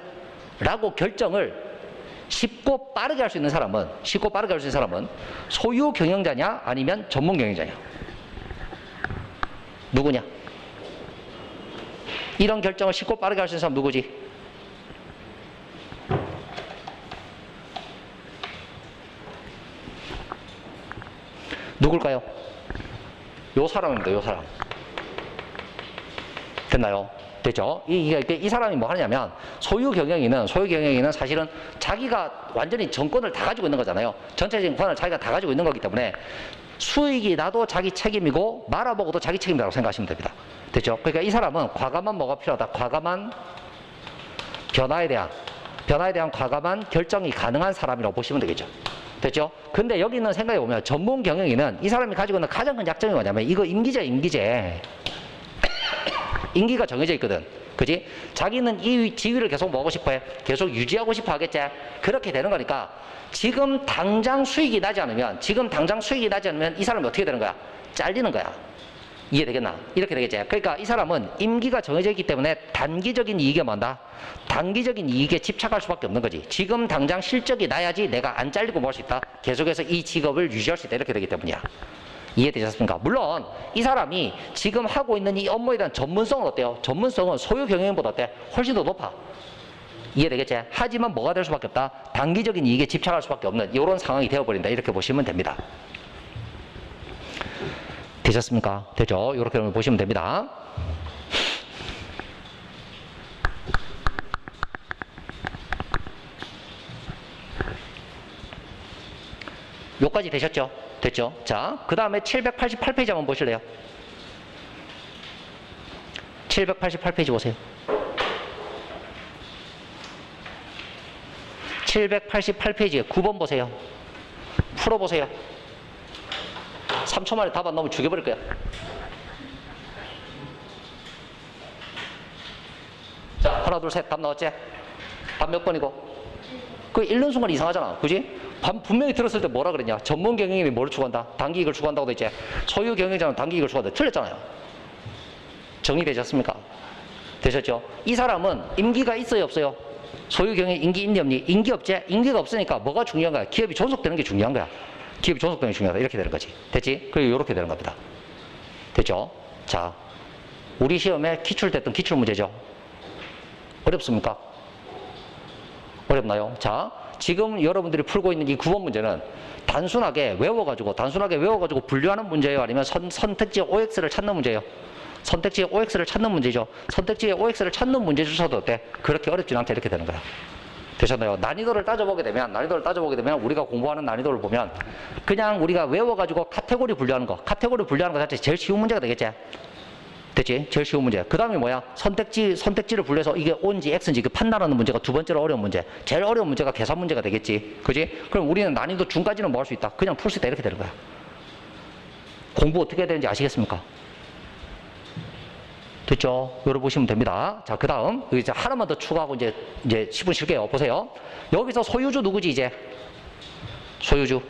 라고 결정을 쉽고 빠르게 할 수 있는 사람은 소유 경영자냐? 아니면 전문 경영자냐? 누구냐? 이런 결정을 쉽고 빠르게 할 수 있는 사람 누구지? 누굴까요? 요 사람입니다. 요 사람. 됐나요? 됐죠? 이 사람이 뭐 하냐면 소유 경영인은 사실은 자기가 완전히 정권을 다 가지고 있는 거잖아요. 전체적인 권한을 자기가 다 가지고 있는 거기 때문에 수익이 나도 자기 책임이고 말아먹어도 자기 책임이라고 생각하시면 됩니다. 됐죠? 그러니까 이 사람은 과감한 뭐가 필요하다? 과감한 변화에 대한 과감한 결정이 가능한 사람이라고 보시면 되겠죠. 됐죠? 근데 여기는 생각해보면 전문 경영인은 이 사람이 가지고 있는 가장 큰 약점이 뭐냐면 이거 임기제. 임기가 정해져 있거든. 그지? 자기는 이 지위를 계속 뭐하고 싶어 해? 계속 유지하고 싶어 하겠지? 그렇게 되는 거니까 지금 당장 수익이 나지 않으면 이 사람이 어떻게 되는 거야? 잘리는 거야. 이해되겠나? 이렇게 되겠지? 그러니까 이 사람은 임기가 정해져 있기 때문에 단기적인 이익에 뭔다? 단기적인 이익에 집착할 수밖에 없는 거지. 지금 당장 실적이 나야지 내가 안 잘리고 뭐 할 수 있다? 계속해서 이 직업을 유지할 수 있다. 이렇게 되기 때문이야. 이해되셨습니까? 물론 이 사람이 지금 하고 있는 이 업무에 대한 전문성은 어때요? 전문성은 소유 경영인보다 어때? 훨씬 더 높아. 이해되겠지? 하지만 뭐가 될 수밖에 없다? 단기적인 이익에 집착할 수밖에 없는 이런 상황이 되어버린다. 이렇게 보시면 됩니다. 되셨습니까? 되죠? 이렇게 보시면 됩니다. 요까지 되셨죠? 됐죠? 자, 그 다음에 788페이지 한번 보실래요? 788페이지 보세요. 788페이지에 9번 보세요. 풀어보세요. 3초 만에 답 안 나오면 죽여버릴 거야. 자, 하나, 둘, 셋. 답 나왔지? 답 몇 번이고? 그 읽는 순간 이상하잖아. 그지? 분명히 들었을 때 뭐라 그랬냐? 전문 경영인이 뭘 추구한다? 단기이익을 추구한다고 돼 있지? 소유 경영자는 단기이익을 추구한다. 틀렸잖아요. 정리되셨습니까? 되셨죠? 이 사람은 임기가 있어요, 없어요? 소유 경영 인기 있니 없니? 인기 없지? 인기가 없으니까 뭐가 중요한 거야? 기업이 존속되는 게 중요한 거야. 기업이 존속되는 게 중요하다. 이렇게 되는 거지. 됐지? 그리고 이렇게 되는 겁니다. 됐죠? 자, 우리 시험에 기출됐던 기출문제죠. 어렵습니까? 어렵나요? 자, 지금 여러분들이 풀고 있는 이 9번 문제는 단순하게 외워가지고 분류하는 문제예요? 아니면 선택지 OX를 찾는 문제예요? 선택지의 OX를 찾는 문제죠. 선택지의 OX를 찾는 문제 주셔도 어때? 그렇게 어렵진 않다. 이렇게 되는 거야. 되셨나요? 난이도를 따져보게 되면 우리가 공부하는 난이도를 보면 그냥 우리가 외워가지고 카테고리 분류하는 거 자체 제일 쉬운 문제가 되겠지? 됐지? 제일 쉬운 문제. 그 다음에 뭐야? 선택지를 분류해서 이게 O인지 X인지 그 판단하는 문제가 두 번째로 어려운 문제. 제일 어려운 문제가 계산 문제가 되겠지. 그지? 그럼 우리는 난이도 중까지는 뭐 할 수 있다? 그냥 풀 수 있다. 이렇게 되는 거야. 공부 어떻게 해야 되는지 아시겠습니까? 됐죠? 열어보시면 됩니다. 자, 그 다음, 이제 하나만 더 추가하고 이제 10분 쉴게요. 보세요. 여기서 소유주 누구지, 이제? 소유주.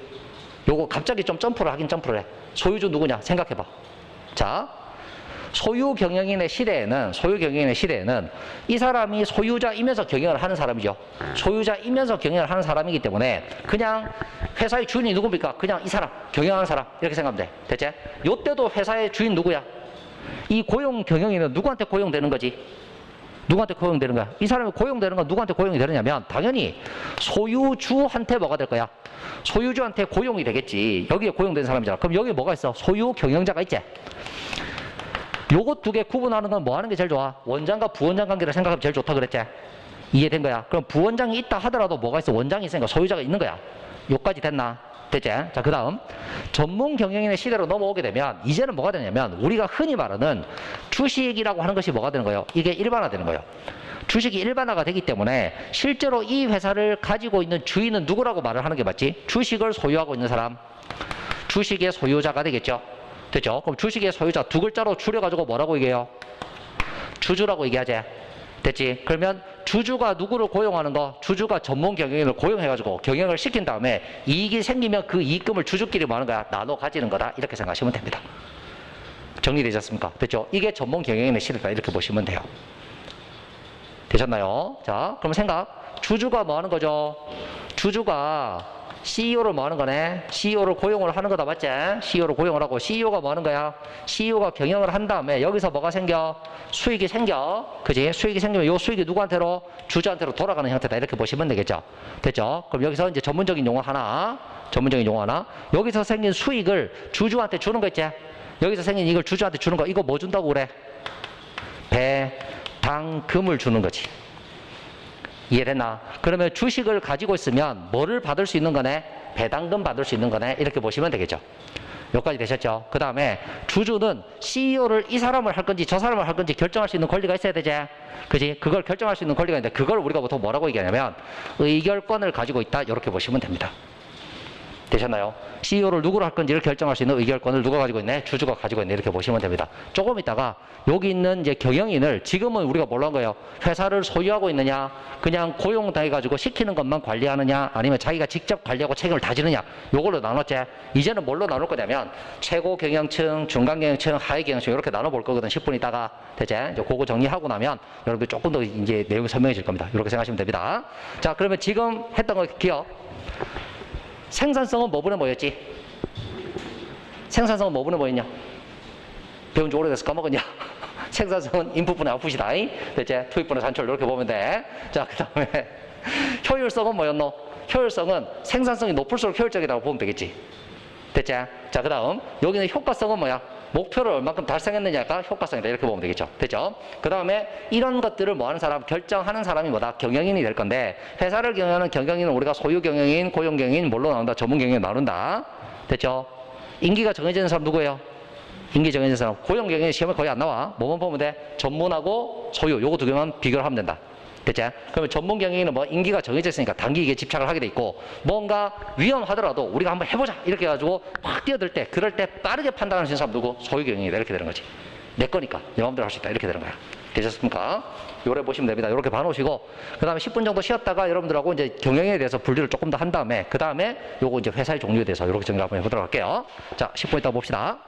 요거 갑자기 좀 점프를 해. 소유주 누구냐? 생각해봐. 자, 소유 경영인의 시대에는 이 사람이 소유자이면서 경영을 하는 사람이죠. 소유자이면서 경영을 하는 사람이기 때문에 그냥 회사의 주인이 누굽니까? 그냥 이 사람, 경영하는 사람. 이렇게 생각하면 돼. 됐지? 요때도 회사의 주인 누구야? 이 고용 경영인은 누구한테 고용되는 거지? 누구한테 고용되는 거야? 이 사람이 고용되는 건 누구한테 고용이 되느냐면 당연히 소유주한테 뭐가 될 거야? 소유주한테 고용이 되겠지. 여기에 고용된 사람이잖아. 그럼 여기 뭐가 있어? 소유 경영자가 있지? 요거 두 개 구분하는 건 뭐 하는 게 제일 좋아? 원장과 부원장 관계를 생각하면 제일 좋다 그랬지? 이해된 거야? 그럼 부원장이 있다 하더라도 뭐가 있어? 원장이 있으니까 소유자가 있는 거야. 요까지 됐나? 됐지? 자, 그 다음 전문 경영인의 시대로 넘어오게 되면 이제는 뭐가 되냐면 우리가 흔히 말하는 주식이라고 하는 것이 뭐가 되는 거예요? 이게 일반화되는 거예요. 주식이 일반화가 되기 때문에 실제로 이 회사를 가지고 있는 주인은 누구라고 말을 하는 게 맞지? 주식을 소유하고 있는 사람, 주식의 소유자가 되겠죠. 됐죠? 그럼 주식의 소유자 두 글자로 줄여가지고 뭐라고 얘기해요? 주주라고 얘기하지. 됐지? 그러면 주주가 누구를 고용하는 거? 주주가 전문 경영인을 고용해가지고 경영을 시킨 다음에 이익이 생기면 그 이익금을 주주끼리 뭐 하는 거야? 나눠 가지는 거다. 이렇게 생각하시면 됩니다. 정리되셨습니까? 됐죠? 이게 전문 경영인의 시대다. 이렇게 보시면 돼요. 되셨나요? 자, 그럼 생각. 주주가 뭐 하는 거죠? 주주가 CEO를 뭐 하는 거네? CEO를 고용을 하는 거다, 맞지? CEO를 고용을 하고, CEO가 뭐 하는 거야? CEO가 경영을 한 다음에 여기서 뭐가 생겨? 수익이 생겨. 그지? 수익이 생기면 요 수익이 누구한테로? 주주한테로 돌아가는 형태다. 이렇게 보시면 되겠죠? 됐죠? 그럼 여기서 이제 전문적인 용어 하나. 여기서 생긴 수익을 주주한테 주는 거 있지? 여기서 생긴 이걸 주주한테 주는 거, 이거 뭐 준다고 그래? 배당금을 주는 거지. 이해됐나? 그러면 주식을 가지고 있으면 뭐를 받을 수 있는 거네? 배당금 받을 수 있는 거네? 이렇게 보시면 되겠죠. 여기까지 되셨죠? 그 다음에 주주는 CEO를 이 사람을 할 건지 저 사람을 할 건지 결정할 수 있는 권리가 있어야 되지? 그지? 그걸 결정할 수 있는 권리가 있는데 그걸 우리가 보통 뭐라고 얘기하냐면 의결권을 가지고 있다. 이렇게 보시면 됩니다. 되셨나요? CEO를 누구로 할 건지를 결정할 수 있는 의결권을 누가 가지고 있네? 주주가 가지고 있네. 이렇게 보시면 됩니다. 조금 있다가 여기 있는 이제 경영인을 지금은 우리가 뭘로 한 거예요? 회사를 소유하고 있느냐? 그냥 고용당해가지고 시키는 것만 관리하느냐? 아니면 자기가 직접 관리하고 책임을 다지느냐? 요걸로 나눴지? 이제는 뭘로 나눌 거냐면 최고 경영층, 중간 경영층, 하위 경영층 이렇게 나눠볼 거거든. 10분 있다가. 되지? 이제 그거 정리하고 나면 여러분들 조금 더 이제 내용이 설명해질 겁니다. 이렇게 생각하시면 됩니다. 자, 그러면 지금 했던 거 기억. 생산성은 뭐분에 뭐였지? 생산성은 뭐분에 뭐였냐? 배운 지 오래돼서 까먹었냐? 생산성은 인풋분의 아웃풋이다. 됐지? 투입분의 산출 이렇게 보면 돼. 자, 그 다음에 효율성은 뭐였노? 효율성은 생산성이 높을수록 효율적이라고 보면 되겠지. 됐지? 자, 그 다음 여기는 효과성은 뭐야? 목표를 얼마큼 달성했느냐가 효과성이다. 이렇게 보면 되겠죠. 됐죠? 그 다음에 이런 것들을 뭐 하는 사람, 결정하는 사람이 뭐다? 경영인이 될 건데 회사를 경영하는 경영인은 우리가 소유 경영인, 고용 경영인 뭘로 나눈다? 전문 경영인 나눈다. 됐죠? 임기가 정해지는 사람 누구예요? 임기 정해지는 사람. 고용 경영인 시험에 거의 안 나와. 뭐만 보면 돼? 전문하고 소유. 요거 두 개만 비교를 하면 된다. 됐지? 그러면 전문 경영인은 뭐 임기가 정해져 있으니까 단기기에 집착을 하게 돼 있고 뭔가 위험하더라도 우리가 한번 해보자 이렇게 해가지고 확 뛰어들 때 그럴 때 빠르게 판단하는 사람 누구? 소유 경영이다. 이렇게 되는 거지. 내 거니까 내 마음대로 할 수 있다. 이렇게 되는 거야. 되셨습니까? 요래 보시면 됩니다. 이렇게 봐놓으시고 그 다음에 10분 정도 쉬었다가 여러분들하고 이제 경영에 대해서 분류를 조금 더 한 다음에 그 다음에 요거 이제 회사의 종류에 대해서 이렇게 정리를 한번 해보도록 할게요. 자, 10분 있다 봅시다.